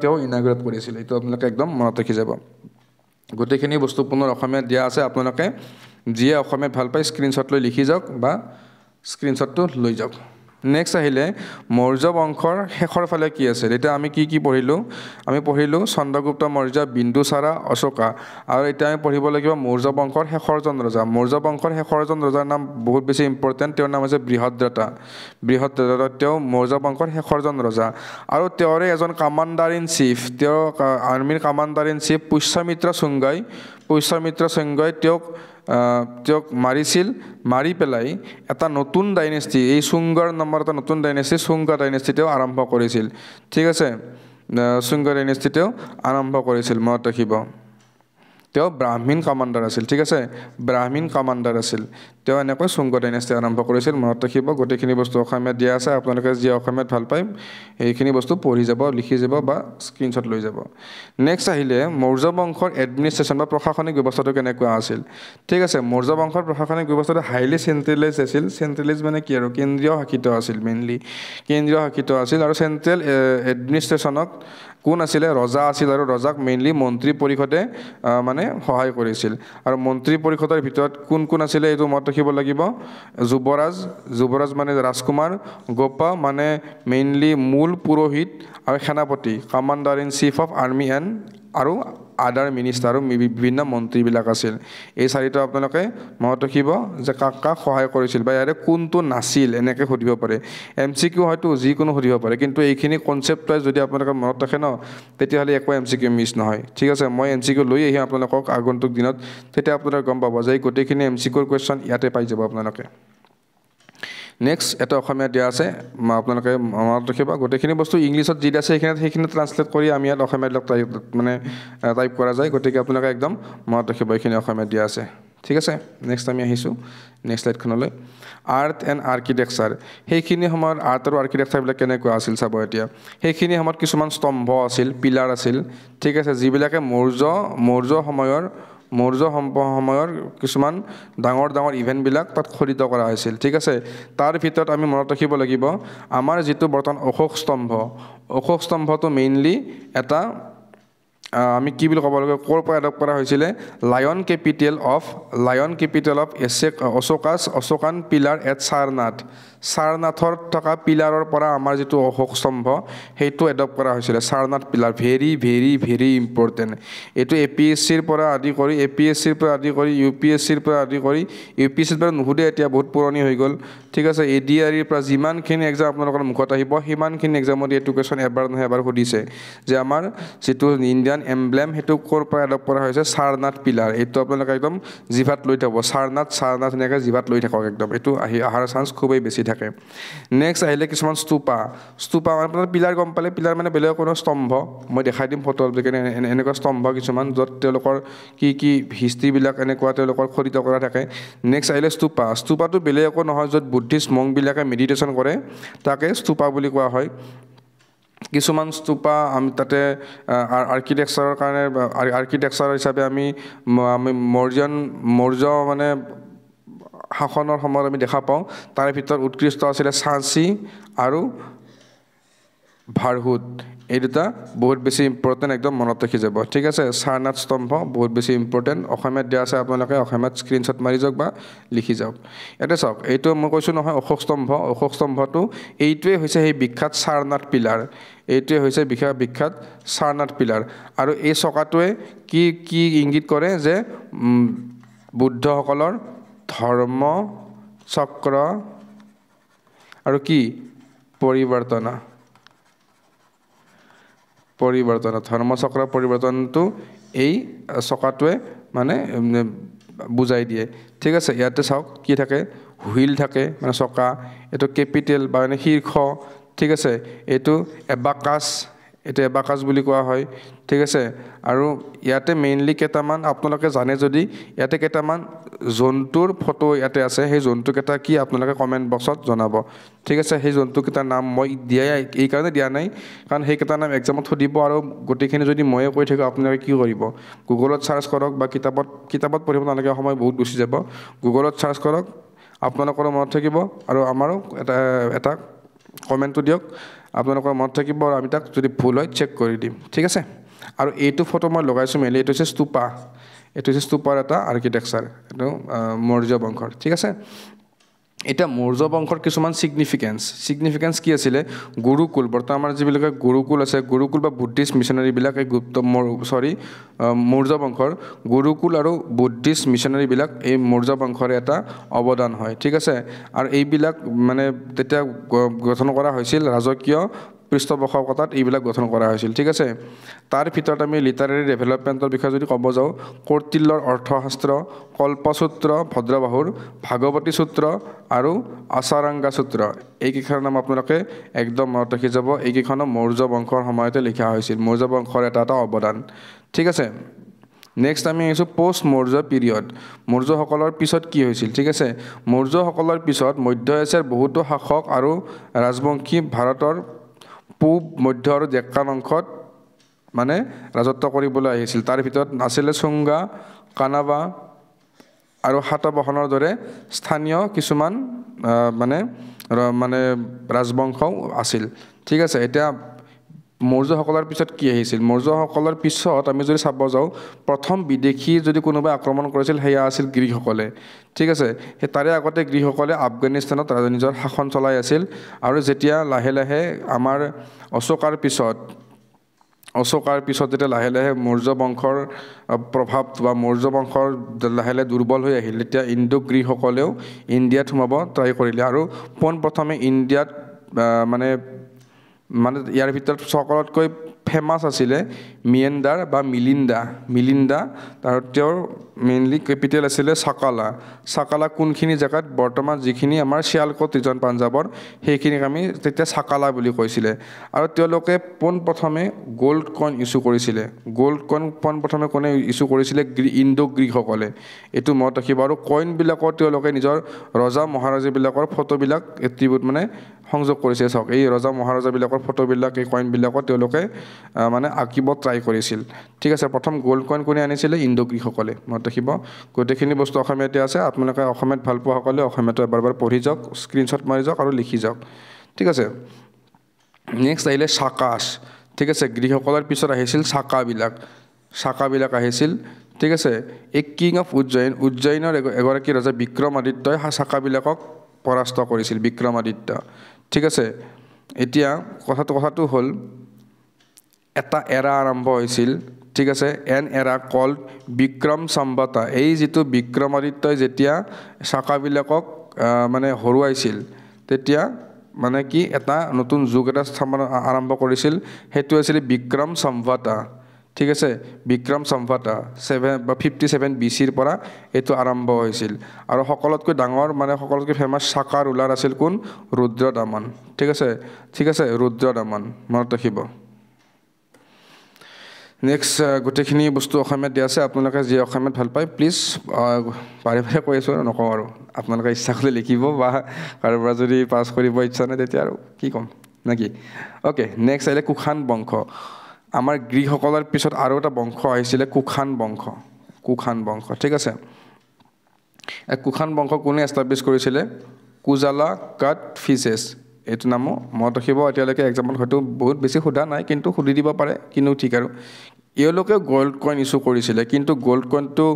তেওঁ ইনাগ্ৰেট কৰিছিল এইটো আপোনালোকে একদম মনত ৰাখি যাব গোটেইখিনি বস্তু পুনৰ অসমীয়াত দিয়া আছে আপোনালোকে যিয়ে অসমীয়াত ভাল পায় স্ক্ৰীনশ্বট লৈ লিখি যাওক বা স্ক্ৰীনশ্বটটো লৈ যাওক নেক্সট আহিলে মৌৰ্য বংশৰ শেষৰ ফালে কি আছে এতিয়া আমি কি পঢ়িলোঁ চন্দ্ৰগুপ্ত মৌৰ্য বিন্দুসাৰা অশোকা আৰু এতিয়া আমি পঢ়িব লাগিব মৌৰ্য বংশৰ শেষৰজন ৰজা মৌৰ্য বংশৰ শেষৰজন ৰজাৰ নাম বহুত বেছি ইম্পৰ্টেণ্ট তেওঁৰ নাম হৈছে বৃহদ্ৰথা তেওঁ মৌৰ্য বংশৰ শেষৰজন ৰজা আৰু তেওঁৰে এজন কামাণ্ডাৰ ইন চিফ তেওঁ আৰ্মিৰ কামাণ্ডাৰ ইন চিফ পুষ্যমিত্ৰ শৃংগই তেওঁক মাৰিছিল মাৰি পেলাই এটা নতুন ডাইনেষ্টি এই শুংগৰ নামৰ এটা নতুন ডাইনেষ্টি শুংগ ডাইনেষ্টি তেওঁ আৰম্ভ কৰিছিল ঠিক আছে শুংগ ডাইনেষ্টি তেওঁ আৰম্ভ কৰিছিল মনত ৰাখিব তেওঁ ব্ৰাহ্মীণ কামাণ্ডাৰ আছিল ঠিক আছে তেওঁ এনেকৈ শুংগ ডাইনেষ্টি আৰম্ভ কৰিছিল মনত ৰাখিব গোটেইখিনি বস্তু অসমীয়াত দিয়া আছে আপোনালোকে যি অসমীয়াত ভাল পায় এইখিনি বস্তু পঢ়ি যাব লিখি যাব বা স্ক্ৰীনশ্বট লৈ যাব নেক্সট আহিলে মৌৰ্য বংশৰ এডমিনিষ্ট্ৰেশ্যন বা প্ৰশাসনিক ব্যৱস্থাটো কেনেকুৱা আছিল ঠিক আছে মৌৰ্য বংশৰ প্ৰশাসনিক ব্যৱস্থাটো হাইলি চেণ্ট্ৰেলাইজ আছিল চেণ্ট্ৰেলাইজ মানে কি আৰু কেন্দ্ৰীয় শাসিত আছিল মেইনলি আৰু চেণ্ট্ৰেল এডমিনিষ্ট্ৰেশ্যনক কোন আছিলে ৰজা আছিল আৰু ৰজাক মেইনলি মন্ত্ৰী পৰিষদে মানে সহায় কৰিছিল আৰু মন্ত্ৰী পৰিষদৰ ভিতৰত কোন আছিলে এইটো মনত ৰাখিব লাগিব যুৱৰাজ মানে ৰাজকুমাৰ গোপা মানে মেইনলি মূল পুৰোহিত আৰু সেনাপতি commander in chief of army আৰু আদাৰ মিনিষ্টাৰ আৰু বিভিন্ন মন্ত্ৰীবিলাক আছিল এই চাৰিটা আপোনালোকে মনত ৰাখিব যে কাক সহায় কৰিছিল বা ইয়াৰে কোনটো নাছিল এনেকৈ সুধিব পাৰে MCQ হয়তো যিকোনো সুধিব পাৰে কিন্তু এইখিনি কনচেপ্ট যদি আপোনালোকে মনত ৰাখে ন তেতিয়াহ'লে একো MCQ মিছ নহয় ঠিক আছে মই MCQ লৈ আহিম আপোনালোকক আগন্তুক দিনত তেতিয়া আপোনালোকে গম পাব যে গোটেইখিনি MCQৰ কুৱেশ্যন ইয়াতে পাই যাব আপোনালোকে নেক্সট এটা অসমীয়া দিয়া আছে আপোনালোকে মনত ৰাখিব গোটেইখিনি বস্তু ইংলিছত যি আছে সেইখিনি ট্ৰান্সলেট কৰি আমি ইয়াত অসমীয়াবিলাক টাইপ কৰা যায় গতিকে আপোনালোকে একদম মনত ৰাখিব এইখিনি অসমীয়াত দিয়া আছে ঠিক আছে নেক্সট আমি আহিছোঁ নেক্সট স্লাইডখনলৈ আৰ্ট এণ্ড আৰ্কিটেকচাৰ সেইখিনি সময়ত আৰ্ট আৰু আৰ্কিটেকচাৰবিলাক কেনেকুৱা আছিল চাব এতিয়া সেইখিনি সময়ত কিছুমান স্তম্ভ আছিল পিলাৰ আছিল ঠিক আছে যিবিলাকে মৌৰ্য সময়ৰ কিছুমান ডাঙৰ ইভেণ্টবিলাক তাত খোদিত কৰা হৈছিল ঠিক আছে তাৰ ভিতৰত আমি মনত ৰাখিব লাগিব আমাৰ যিটো বৰ্তমান অশোক স্তম্ভটো মেইনলি এটা আমি কি বুলি ক'ব লাগে ক'ৰ পৰা এডপ্ট কৰা হৈছিলে lion capital of Ashokan pillar at সাৰনাথৰ থকা পিলাৰৰ পৰা আমাৰ যিটো অশোক স্তম্ভ সেইটো এডপ্ট কৰা হৈছিলে Sarnath pillar very very very important এইটো APSCৰ পৰা আদি কৰি UPSCৰ পৰা আদি কৰি UPSCৰ পৰা নুসুধে এতিয়া বহুত পুৰণি হৈ গ'ল ঠিক আছে ADREৰ পৰা যিমানখিনি এক্সাম আপোনালোকৰ মুখত আহিব সিমানখিনি এক্সামত এইটো কুৱেশ্যন এবাৰ নহয় এবাৰ সুধিছে যে আমাৰ যিটো ইণ্ডিয়ান এমব্লেম সেইটো ক'ৰ পৰা এডপ্ট কৰা হৈছে সাৰনাথ পিলাৰ এইটো আপোনালোকে একদম জিভাত লৈ থাকক সাৰনাথ এনেকৈ জিভাত লৈ থাকক একদম এইটো অহাৰ চান্স খুবেই বেছি থাকে নেক্সট আহিলে কিছুমান স্তূপা আপোনাৰ পিলাৰ গম পালে পিলাৰ মানে বেলেগ কোনো স্তম্ভ মই দেখাই দিম ফটো এনেকুৱা স্তম্ভ কিছুমান য'ত তেওঁলোকৰ কি হিষ্ট্ৰীবিলাক এনেকুৱা তেওঁলোকৰ খোদিত কৰা থাকে নেক্সট আহিলে স্তূপাটো বেলেগ একো নহয় য'ত বুদ্ধিষ্ট মংবিলাকে মেডিটেশ্যন কৰে তাকে স্তূপা বুলি কোৱা হয় কিছুমান স্তূপা আমি তাতে আৰ্কিটেকচাৰৰ কাৰণে আৰ্কিটেকচাৰ হিচাপে আমি মৌৰ্য মানে শাসনৰ সময়ত আমি দেখা পাওঁ তাৰ ভিতৰত উৎকৃষ্ট আছিলে সাঁচী আৰু ভাৰহুত এই দুটা বহুত বেছি ইম্পৰ্টেণ্ট একদম মনত ৰাখি যাব ঠিক আছে সাৰনাথ স্তম্ভ বহুত বেছি ইম্পৰ্টেণ্ট অসমীয়াত দিয়া আছে আপোনালোকে অসমীয়াত স্ক্ৰীনশ্বট মাৰি যাওক বা লিখি যাওক এতিয়া চাওক এইটো মই কৈছোঁ নহয় অশোক স্তম্ভটো এইটোৱে হৈছে সেই বিখ্যাত সাৰনাথ পিলাৰ আৰু এই চকাটোৱে কি ইংগিত কৰে যে বুদ্ধসকলৰ ধৰ্ম চক্ৰ আৰু কি পৰিৱৰ্তনা ধৰ্মচক্ৰৰ পৰিৱৰ্তনটো এই চকাটোৱে মানে বুজাই দিয়ে ঠিক আছে ইয়াতে চাওক কি থাকে হুইল থাকে মানে চকা এটো ক্যাপিটেল বা মানে শীৰ্ষ ঠিক আছে এটো এবাকাস বুলি কোৱা হয় ঠিক আছে আৰু ইয়াতে মেইনলি কেটামান আপোনালোকে জানে যদি ইয়াতে কেটামান জন্তুৰ ফটো ইয়াতে আছে সেই জন্তু কেটা কি আপোনালোকে কমেন্ট বক্সত জনাব ঠিক আছে সেই জন্তু কেটাৰ নাম মই দিয়াই এই কাৰণে দিয়া নাই কাৰণ সেই কেটাৰ নাম এক্সামত সুধিব আৰু গটিখিনি যদি ময়ে কৈ থাকো আপোনালোকে কি কৰিব গুগলত সাৰ্চ কৰক বা কিতাপত পঢ়িব নালাগে সময় বহুত গুচি যাব গুগলত সাৰ্চ কৰক আপোনালোকৰ মনত থাকিব আৰু আমাৰো এটা কমেন্টটো দিয়ক আপোনালোকৰ মনত থাকিব আৰু আমি তাক যদি ভুল হয় চেক কৰি দিম ঠিক আছে আৰু এইটো ফটো মই লগাইছো মেলি এইটো হৈছে স্তূপাৰ এটা আৰ্কিটেকচাৰ এটো মৌৰ্য বংশৰ ঠিক আছে এটা মৌৰ্য বংশৰ কিছুমান সিগনিফিকেন্স কি আছিলে গুৰুকুল বৰ্তমান আমাৰ যিবিলাক গুৰুকুল আছে গুৰুকুল বা বুদ্ধিষ্ট মিশনাৰী বিলাক এই মৌৰ্য বংশৰ গুৰুকুল আৰু বুদ্ধিষ্ট মিশনাৰী বিলাক এই মৌৰ্য বংশৰ এটা অৱদান হয় ঠিক আছে আৰু এইবিলাক মানে তেতিয়া গঠন কৰা হৈছিল ৰাজকীয় পৃষ্ঠপোষকতাত এইবিলাক গঠন কৰা হৈছিল ঠিক আছে তাৰ ভিতৰত আমি লিটাৰেৰী ডেভেলপমেন্টৰ বিষয়ে যদি ক'ব যাও কৌটিল্যৰ অৰ্থশাস্ত্ৰ কল্পসূত্ৰ ভদ্ৰবাহুৰ ভাগৱতী সূত্ৰ আৰু আচাৰাংগা সূত্ৰ এইকেইখনৰ নাম আপোনালোকে একদম মনত ৰাখি যাব এইকেইখন মৌৰ্য বংশৰ সময়তে লিখা হৈছিল মৌৰ্য বংশৰ এটা অৱদান ঠিক আছে নেক্সট আমি আহিছো পোষ্ট মৌৰ্য পিৰিয়ড মৌৰ্যসকলৰ পিছত কি হৈছিল ঠিক আছে মৌৰ্যসকলৰ পিছত মধ্য এছিয়াৰ বহুতো শাসক আৰু ৰাজবংশী ভাৰতৰ পূব মধ্য আৰু ডেক্কান অংশত মানে ৰাজত্ব কৰিবলৈ আহিছিল তাৰ ভিতৰত আছিলে চুংগা কানাবা আৰু সাতবাহনৰ দৰে স্থানীয় কিছুমান মানে ৰাজবংশও আছিল ঠিক আছে এতিয়া মৌৰ্যসকলৰ পিছত কি আহিছিল মৌৰ্যসকলৰ পিছত আমি যদি চাব যাও প্ৰথম বিদেশী যদি কোনোবা আক্ৰমণ কৰিছিল হেয়া আছিল গ্ৰীকসকলে ঠিক আছে তাৰে আগতে গ্ৰীকসকলে আফগানিস্তানত নিজৰ শাসন চলাই আছিল আৰু যেতিয়া লাহে লাহে আমাৰ অশোকাৰ পিছত যেতিয়া লাহে লাহে মৌৰ্য বংশৰ প্ৰভাৱ বা মৌৰ্য বংশৰ লাহে লাহে দুৰ্বল হৈ আহিল তেতিয়া ইণ্ডো গ্ৰীকসকলেও ইণ্ডিয়াত সোমাব ট্ৰাই কৰিলে আৰু পোনপ্ৰথমে ইণ্ডিয়াত মানে ইয়াৰ ভিতৰত সকলোতকৈ ফেমাছ আছিলে মিয়েণ্ডাৰ বা মিলিণ্ডা আৰু তেওঁৰ মেইনলি কেপিটেল আছিলে চাকালা কোনখিনি জেগাত বৰ্তমান যিখিনি আমাৰ শিয়ালকোট ৰিজন পাঞ্জাবৰ সেইখিনিক আমি তেতিয়া চাকালা বুলি কৈছিলে আৰু তেওঁলোকে পোনপ্ৰথমে গোল্ড কইন ইস্যু কৰিছিলে পোনপ্ৰথমে কোনে ইস্যু কৰিছিলে ইণ্ডো গ্ৰীকসকলে এইটো মনত ৰাখিব আৰু কইনবিলাকত তেওঁলোকে নিজৰ ৰজা মহাৰাজাবিলাকৰ ফটোবিলাক এট্ৰিবিউট মানে সংযোগ কৰিছে চাওক এই ৰজা মহাৰাজাবিলাকৰ ফটোবিলাক এই কইনবিলাকত তেওঁলোকে মানে আঁকিব ট্ৰাই কৰিছিল ঠিক আছে প্ৰথম গোল্ড কইন কোনে আনিছিলে ইণ্ডো গ্ৰীকসকলে মনত ৰাখিব গোটেইখিনি বস্তু অসমীয়াতে আছে আপোনালোকে অসমীয়াত ভাল পোৱা সকলে অসমীয়াটো এবাৰ পঢ়ি যাওক স্ক্ৰীনশ্বট মাৰি যাওক আৰু লিখি যাওক ঠিক আছে নেক্সট আহিলে সাকাশ ঠিক আছে গ্ৰীকসকলৰ পিছত আহিছিল শাকাবিলাক আহিছিল ঠিক আছে এই কিং অফ উজ্জয়িনৰ এগৰাকী ৰজা বিক্ৰমাদিত্যই শাকাবিলাকক পৰাস্ত কৰিছিল বিক্ৰমাদিত্য ঠিক আছে এতিয়া কথাটো হ'ল এটা এৰা আৰম্ভ হৈছিল ঠিক আছে এন এৰা কল্ড বিক্ৰম সম্বতা এই যেটো বিক্ৰমাদিত্যই যেতিয়া শাকাবিলাকক মানে হৰুৱাইছিল তেতিয়া মানে কি এটা নতুন যুগ এটা স্থাপন আৰম্ভ কৰিছিল হেতু আছিল বিক্ৰম সম্বতা ঠিক আছে বিক্ৰম সম্বতা 57 বিচিৰ পৰা এটো আৰম্ভ হৈছিল আৰু সকলোতকৈ ডাঙৰ মানে সকলোতকৈ ফেমাস শাকা ৰুলাৰ আছিল কোন ৰুদ্ৰদমন ঠিক আছে ৰুদ্ৰদমন মনত ৰাখিব নেক্সট গোটেইখিনি বস্তু অসমীয়াত দিয়া আছে আপোনালোকে যি অসমীয়াত ভাল পায় প্লিজ বাৰে কৈ আছো নকওঁ আৰু আপোনালোকে ইচ্ছা কৰিলে লিখিব বা কাৰোবাৰ যদি পাছ কৰিব ইচ্ছা নাই তেতিয়া আৰু কি ক'ম নাকি ওকে নেক্সট আহিলে কুখান বংশ আমাৰ গ্ৰীকসকলৰ পিছত আৰু এটা বংশ আহিছিলে কুখান বংশ ঠিক আছে কুখান বংশ কোনে এষ্টাব্লিছ কৰিছিলে কুজালা কাট ফিজেছ এইটো নামো মনত ৰাখিব এতিয়ালৈকে এক্সাম্পল হয়তো বহুত বেছি সোধা নাই কিন্তু সুধি দিব পাৰে কিন্তু ঠিক আৰু এওঁলোকে গোল্ড কইন ইস্যু কৰিছিলে কিন্তু গোল্ড কইনটো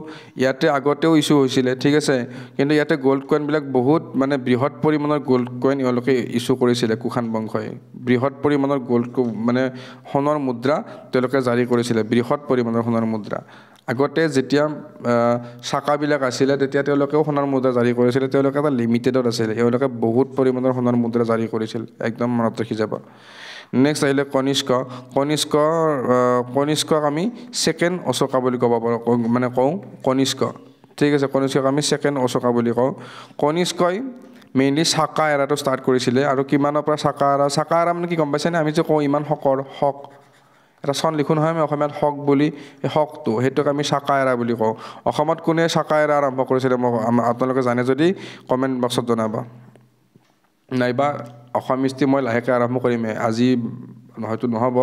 ইয়াতে আগতেও ইস্যু হৈছিলে ঠিক আছে কিন্তু ইয়াতে গোল্ড কইনবিলাক বহুত মানে বৃহৎ পৰিমাণৰ গোল্ড কইন এওঁলোকে ইস্যু কৰিছিলে কুখান বংশই বৃহৎ পৰিমাণৰ গোল্ড মানে সোণৰ মুদ্ৰা তেওঁলোকে জাৰি কৰিছিলে বৃহৎ পৰিমাণৰ সোণৰ মুদ্ৰা আগতে যেতিয়া শাখাবিলাক আছিলে তেতিয়া তেওঁলোকেও সোণৰ মুদ্ৰা জাৰি কৰিছিলে তেওঁলোকে এটা লিমিটেডত আছিলে এওঁলোকে বহুত পৰিমাণৰ সোণৰ মুদ্ৰা জাৰি কৰিছিল একদম মনত ৰাখি যাব নেক্সট আহিলে কনিষ্কক আমি ছেকেণ্ড অশোকা বুলি ক'ব পাৰোঁ মানে কওঁ কনিষ্ক ঠিক আছে কনিষ্কক আমি ছেকেণ্ড অশোকা বুলি কওঁ কনিষ্কই মেইনলি শাকা এৰাটো ষ্টাৰ্ট কৰিছিলে আৰু কিমানৰ পৰা শাকা এৰা মানে কি গম পাইছেনে আমি যে কওঁ ইমান শক এটা চন লিখোঁ নহয় আমি অসমীয়াত শক বুলি এই শকটো সেইটোক আমি শাকা এৰা বুলি কওঁ অসমত কোনে শাকা এৰা আৰম্ভ কৰিছিলে আপোনালোকে জানে যদি কমেণ্ট বক্সত জনাব নাইবা অসম হিষ্ট্ৰী মই লাহেকৈ আৰম্ভ কৰিমেই আজি হয়তো নহ'ব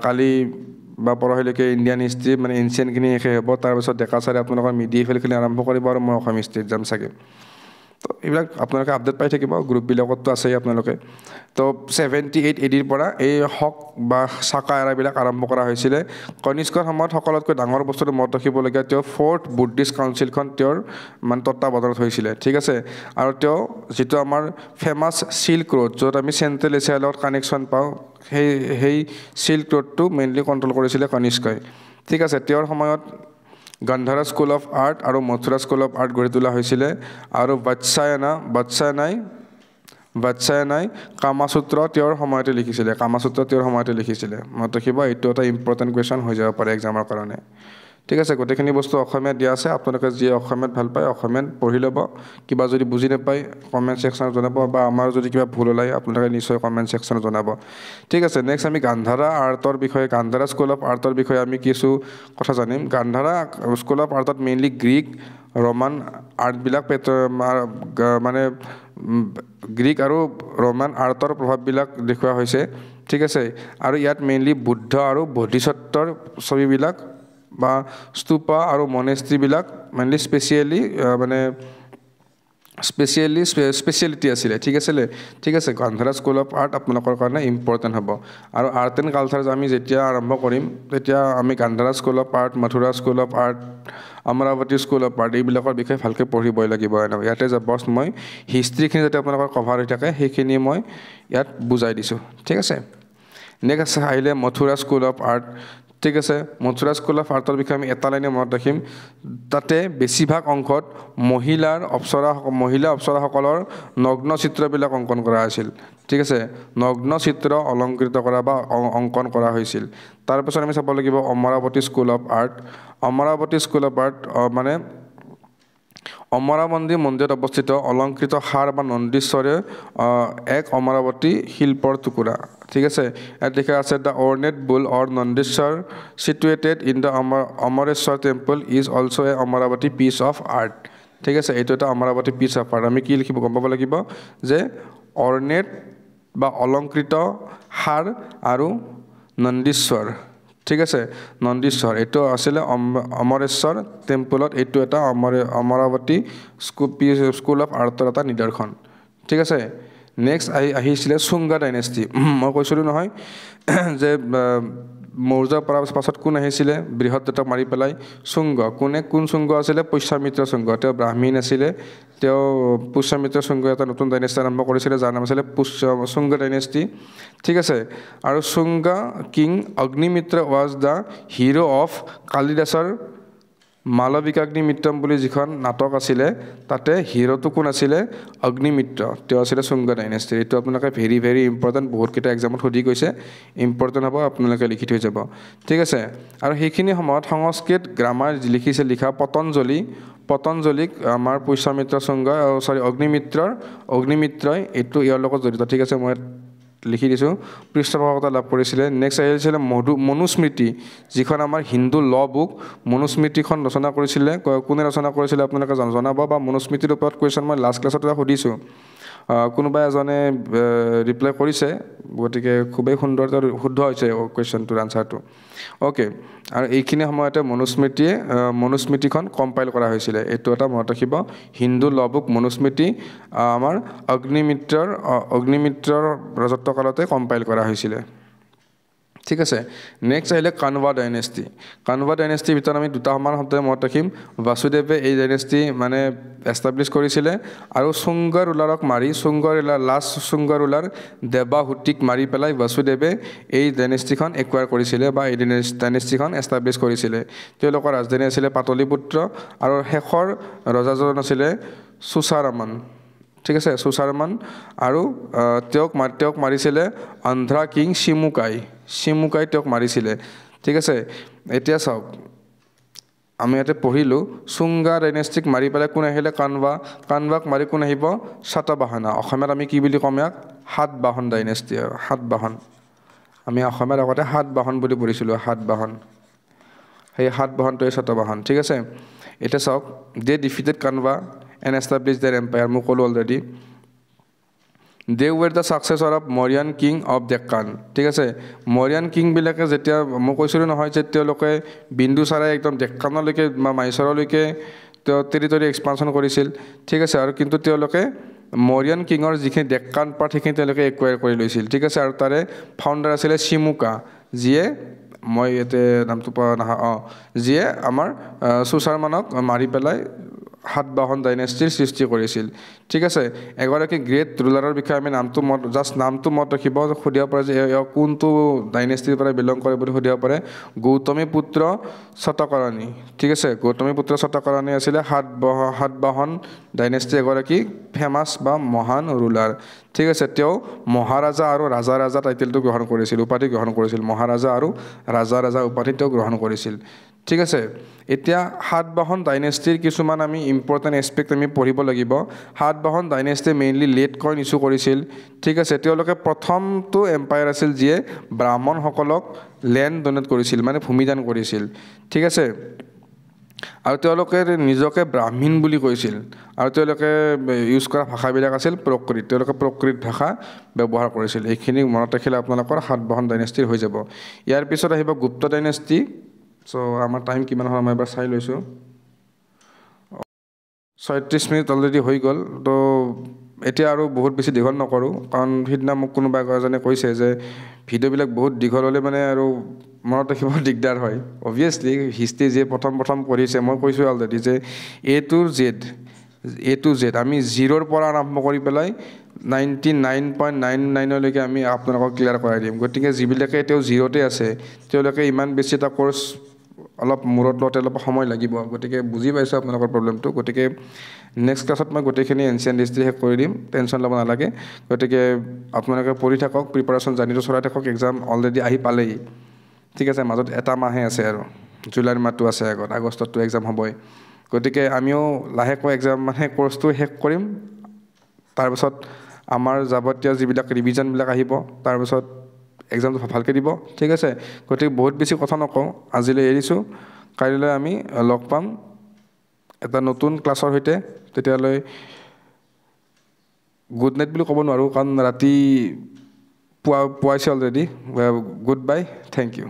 কালি বা পৰহিলৈকে ইণ্ডিয়ান হিষ্ট্ৰী মানে এনচিয়েণ্টখিনি শেষ হ'ব তাৰপিছত ডেকা ছাৰে আপোনালোকৰ মিডিয়েভেলখিনি আৰম্ভ কৰিব আৰু মই অসম হিষ্ট্ৰীত যাম চাগে তো এইবিলাক আপোনালোকে আপডেট পাই থাকিব গ্ৰুপবিলাকততো আছেই আপোনালোকে তো 78 ADৰ পৰা এই শক বা শাকা এৰাবিলাক আৰম্ভ কৰা হৈছিলে কনিষ্কৰ সময়ত সকলোতকৈ ডাঙৰ বস্তুটো মনত ৰাখিবলগীয়া তেওঁ 4th বুদ্ধিষ্ট কাউন্সিলখন তেওঁৰ মানে তত্ত্বাৱধানত হৈছিলে ঠিক আছে আৰু তেওঁ যিটো আমাৰ ফেমাছ চিল্ক ৰোড য'ত আমি চেণ্ট্ৰেল এছিয়াৰ লগত কানেকশ্যন পাওঁ সেই চিল্ক ৰোডটো মেইনলি কণ্ট্ৰল কৰিছিলে কনিষ্কই ঠিক আছে তেওঁৰ সময়ত গান্ধাৰা স্কুল অফ আৰ্ট আৰু মথুৰা স্কুল অফ আৰ্ট গঢ়ি তোলা হৈছিলে আৰু বাৎসায়নাই কামাসূত্ৰ তেওঁৰ সময়তে লিখিছিলে মনত ৰাখিব এইটো এটা ইম্পৰ্টেণ্ট কুৱেশ্যন হৈ যাব পাৰে এক্সামৰ কাৰণে ঠিক আছে গোটেইখিনি বস্তু অসমীয়াত দিয়া আছে আপোনালোকে যি অসমীয়াত ভাল পায় অসমীয়াত পঢ়ি ল'ব কিবা যদি বুজি নাপায় কমেণ্ট ছেকশ্যনত জনাব বা আমাৰ যদি কিবা ভুল ওলায় আপোনালোকে নিশ্চয় কমেণ্ট ছেকশ্যনত জনাব ঠিক আছে নেক্সট আমি গান্ধাৰা স্কুল অফ আৰ্টৰ বিষয়ে আমি কিছু কথা জানিম গান্ধাৰা স্কুল অফ আৰ্টত মেইনলি গ্ৰীক ৰোমান আৰ্টবিলাক মানে গ্ৰীক আৰু ৰোমান আৰ্টৰ প্ৰভাৱবিলাক দেখুওৱা হৈছে ঠিক আছে আৰু ইয়াত মেইনলি বুদ্ধ আৰু বোধিসত্ত্বৰ ছবিবিলাক বা স্তূপা আৰু মনেষ্ট্ৰীবিলাক মেইনলি স্পেচিয়েলিটি আছিলে ঠিক আছে গান্ধাৰা স্কুল অফ আৰ্ট আপোনালোকৰ কাৰণে ইম্পৰ্টেণ্ট হ'ব আৰু আৰ্ট এণ্ড কালচাৰ আমি যেতিয়া আৰম্ভ কৰিম তেতিয়া আমি Gandhara school of art Mathura school of art Amaravati school of art এইবিলাকৰ বিষয়ে ভালকৈ পঢ়িবই লাগিব ইয়াতে জাষ্ট মই হিষ্ট্ৰীখিনি যাতে আপোনালোকৰ কভাৰ হৈ থাকে সেইখিনি মই ইয়াত বুজাই দিছোঁ ঠিক আছে নেক্সট আহিলে মথুৰা স্কুল অফ আৰ্ট ঠিক আছে মথুৰা স্কুল অফ আৰ্টৰ বিষয়ে আমি এটা লাইনে মনত ৰাখিম তাতে বেছিভাগ অংশত মহিলা অপ্সৰাসকলৰ নগ্ন চিত্ৰবিলাক অংকন কৰা হৈছিল ঠিক আছে নগ্ন চিত্ৰ অলংকৃত কৰা বা অংকন কৰা হৈছিল তাৰপিছত আমি চাব লাগিব অমৰাৱতী স্কুল অফ আৰ্ট মানে অমৰাৱতী মন্দিৰত অৱস্থিত অলংকৃত সাৰ বা নন্দীশ্বৰে এক অমৰাৱতী শিল্পৰ টুকুৰা ঠিক আছে ইয়াত লিখা আছে the ornate bull or Nandishwar situated in the Amareshwar temple is also' a Amaravati piece of art ঠিক আছে এইটো এটা অমৰাৱতী পিচ অফ আৰ্ট আমি কি লিখিব গম পাব লাগিব যে অৰ্নেট বা অলংকৃত সাৰ আৰু নন্দীশ্বৰ ঠিক আছে নন্দীশ্বৰ এইটো আছিলে অমৰেশ্বৰ টেম্পলত এইটো এটা অমৰাৱতী স্কুল অফ আৰ্টৰ এটা নিদৰ্শন ঠিক আছে নেক্সট আহিছিলে শুংগা ডাইনেষ্টি মই কৈছিলোঁ নহয় যে মৌৰ্যৰ পৰা পাছত কোন আহিছিলে বৃহৎ মাৰি পেলাই কোন শুংগ আছিলে পুষ্যমিত্ৰ শুংগ তেওঁ ব্ৰাহ্মীণ আছিলে তেওঁ পুষ্যমিত্ৰ শুংগ এটা নতুন ডাইনেষ্টি আৰম্ভ কৰিছিলে যাৰ নাম আছিলে শুংগা ডাইনেষ্টি ঠিক আছে আৰু Shunga king Agnimitra was the hero' of কালিদাসৰ মালবিকাগ্নিমিত্ৰম বুলি যিখন নাটক আছিলে তাতে হিৰ'টো কোন আছিলে অগ্নিমিত্ৰ তেওঁ আছিলে শুংগা ডাইনেষ্টিৰ এইটো আপোনালোকে ভেৰি ভেৰি ইম্পৰ্টেণ্ট বহুতকেইটা এক্সামত সুধি গৈছে ইম্পৰ্টেণ্ট হ'ব আপোনালোকে লিখি থৈ যাব ঠিক আছে আৰু সেইখিনি সময়ত সংস্কৃত গ্ৰামাৰ লিখা পতঞ্জলীক আমাৰ পুষ্যমিত্ৰ অগ্নিমিত্ৰই এইটো ইয়াৰ লগত জড়িত ঠিক আছে মই লিখি দিছোঁ পৃষ্ঠপোষকতা লাভ কৰিছিলে নেক্সট আহিছিলে মনুস্মৃতি যিখন আমাৰ হিন্দু ল বুক মনুস্মৃতিখন ৰচনা কৰিছিলে কোনে ৰচনা কৰিছিলে আপোনালোকে জনাব বা মনুস্মৃতিৰ ওপৰত কুৱেশ্যন মই লাষ্ট ক্লাছত সুধিছোঁ কোনোবা এজনে ৰিপ্লাই কৰিছে গতিকে খুবেই সুন্দৰ শুদ্ধ হৈছে কুৱেশ্যনটোৰ আনচাৰটো অ'কে আৰু এইখিনি সময়তে মনুস্মৃতিখন কম্পাইল কৰা হৈছিলে এইটো এটা মনত ৰাখিব হিন্দু ল বুক মনুস্মৃতি আমাৰ অগ্নিমিত্ৰৰ ৰাজত্বকালতে কম্পাইল কৰা হৈছিলে ঠিক আছে নেক্সট আহিলে কানভা ডাইনেষ্টি কানভা ডাইনেষ্টিৰ ভিতৰত আমি দুটা সমান শব্দ মনত ৰাখিম বাসুদেৱে এই ডাইনেষ্টি মানে এষ্টাব্লিছ কৰিছিলে আৰু সুংগা ৰুলাৰক মাৰি সুংগা ৰুলাৰ লাষ্ট সুংগা ৰুলাৰ দেৱাহুতিক মাৰি পেলাই বাসুদেৱে এই ডাইনেষ্টিখন একুৱায়াৰ কৰিছিলে বা এই ডাইনেষ্টিখন এষ্টাব্লিছ কৰিছিলে তেওঁলোকৰ ৰাজধানী আছিলে পাটলিপুত্ৰ আৰু শেষৰ ৰজাজন আছিলে সুচাৰমান ঠিক আছে সুচাৰমান আৰু তেওঁক মাৰিছিলে আন্ধ্ৰা কিং শিমুকাই তেওঁক মাৰিছিলে ঠিক আছে এতিয়া চাওক আমি ইয়াতে পঢ়িলোঁ সুংগা ডাইনেষ্টিক মাৰি পেলাই কোন আহিলে কানভাক মাৰি কোন আহিব সাতবাহনা অসমীয়াত আমি কি বুলি ক'ম ইয়াক সাতবাহন ডাইনেষ্টি সাতবাহন আমি অসমীয়াত আগতে সাতবাহন বুলি পঢ়িছিলোঁ সাতবাহন সেই সাতবাহনটোৱে সাতবাহন ঠিক আছে এতিয়া চাওক they defeated Kanva and established their empire মই ক'লো already they were the successor of Mauryan king of Deccan ঠিক আছে Mauryan king বিলাকে যেতিয়া মই কৈছিলোঁ নহয় যে তেওঁলোকে বিন্দুচাৰাই একদম ডেক্কানলৈকে বা মাইচৰলৈকে টেৰিটৰি এক্সপানশ্যন কৰিছিল ঠিক আছে আৰু কিন্তু তেওঁলোকে Mauryan কিঙৰ যিখিনি ডেক্কান পাৰ্ট সেইখিনি তেওঁলোকে একুৱায়াৰ কৰি লৈছিল ঠিক আছে আৰু তাৰে ফাউণ্ডাৰ আছিলে শিমুকা যিয়ে মই ইয়াতে নামটো পোৱা নহয় যিয়ে আমাৰ সুচাৰমানক মাৰি পেলাই সাতবাহন ডাইনেষ্টিৰ সৃষ্টি কৰিছিল ঠিক আছে এগৰাকী গ্ৰেট ৰুলাৰৰ বিষয়ে আমি নামটো মত ৰাখিব সুধিব পাৰে যে কোনটো ডাইনেষ্টিৰ পৰা বিলং কৰে বুলি সুধিব পাৰে গৌতমী পুত্ৰ শতকৰণী ঠিক আছে গৌতমী পুত্ৰ শতকৰণী আছিলে সাতবাহন ডাইনেষ্টিৰ এগৰাকী ফেমাছ বা মহান ৰুলাৰ ঠিক আছে তেওঁ মহাৰাজা আৰু ৰাজা টাইটেলটো গ্ৰহণ কৰিছিল উপাধি গ্ৰহণ কৰিছিল মহাৰাজা আৰু ৰাজা উপাধি তেওঁ গ্ৰহণ কৰিছিল ঠিক আছে এতিয়া সাতবাহন ডাইনেষ্টিৰ কিছুমান আমি ইম্পৰ্টেণ্ট এছপেক্ট আমি পঢ়িব লাগিব সাতবাহন ডাইনেষ্টিয়ে মেইনলি লেট কইন ইছ্যু কৰিছিল ঠিক আছে তেওঁলোকে প্ৰথমটো এম্পায়াৰ আছিল যিয়ে ব্ৰাহ্মণসকলক লেণ্ড ডনেট কৰিছিল মানে ভূমিদান কৰিছিল ঠিক আছে আৰু তেওঁলোকে নিজকে ব্ৰাহ্মণ বুলি কৈছিল আৰু তেওঁলোকে ইউজ কৰা ভাষাবিলাক আছিল প্ৰকৃত তেওঁলোকে প্ৰকৃত ভাষা ব্যৱহাৰ কৰিছিল এইখিনি মনত ৰাখিলে আপোনালোকৰ সাতবাহন ডাইনেষ্টিৰ হৈ যাব ইয়াৰ পিছত আহিব গুপ্ত ডাইনেষ্টি চ' আমাৰ টাইম কিমান হয় মই এবাৰ চাই লৈছোঁ 36 মিনিট অলৰেডি হৈ গ'ল তো এতিয়া আৰু বহুত বেছি দীঘল নকৰোঁ কাৰণ সিদিনা মোক কোনোবা এজনে কৈছে যে ভিডিঅ'বিলাক বহুত দীঘল হ'লে মানে আৰু মনত ৰাখিব দিগদাৰ হয় অবভিয়াছলি হিষ্ট্ৰী যে প্ৰথম পঢ়িছে মই কৈছোঁ অলৰেডি যে এ টু জেড আমি 0ৰ পৰা আৰম্ভ কৰি পেলাই 99.99লৈকে আমি আপোনালোকক ক্লিয়াৰ কৰাই দিম গতিকে যিবিলাকে এতিয়াও 0তে আছে তেওঁলোকে ইমান বেছি এটা কোৰ্চ অলপ মূৰত লওঁতে অলপ সময় লাগিব গতিকে বুজি পাইছোঁ আপোনালোকৰ প্ৰব্লেমটো গতিকে নেক্সট ক্লাছত মই গোটেইখিনি এনচিয়েণ্ট হিষ্ট্ৰী শেষ কৰি দিম টেনশ্যন ল'ব নালাগে গতিকে আপোনালোকে পঢ়ি থাকক প্ৰিপাৰেশ্যন জাৰ্নিটো চলাই থাকক এক্সাম অলৰেডি আহি পালেই ঠিক আছে মাজত এটা মাহে আছে আৰু জুলাইৰ মাহটো আছে আগত আগষ্টতটো এক্সাম হ'বই গতিকে আমিও লাহেকৈ এক্সাম মানে কোৰ্চটো শেষ কৰিম তাৰপিছত আমাৰ যাৱতীয় যিবিলাক ৰিভিজনবিলাক আহিব তাৰপিছত এক্সামটো ভালকৈ দিব ঠিক আছে গতিকে বহুত বেছি কথা নকওঁ আজিলৈ এৰিছোঁ কাইলৈ আমি লগ পাম এটা নতুন ক্লাছৰ সৈতে তেতিয়ালৈ গুড নাইট বুলি ক'ব নোৱাৰোঁ কাৰণ ৰাতি পুৱাইছে already goodbye thank U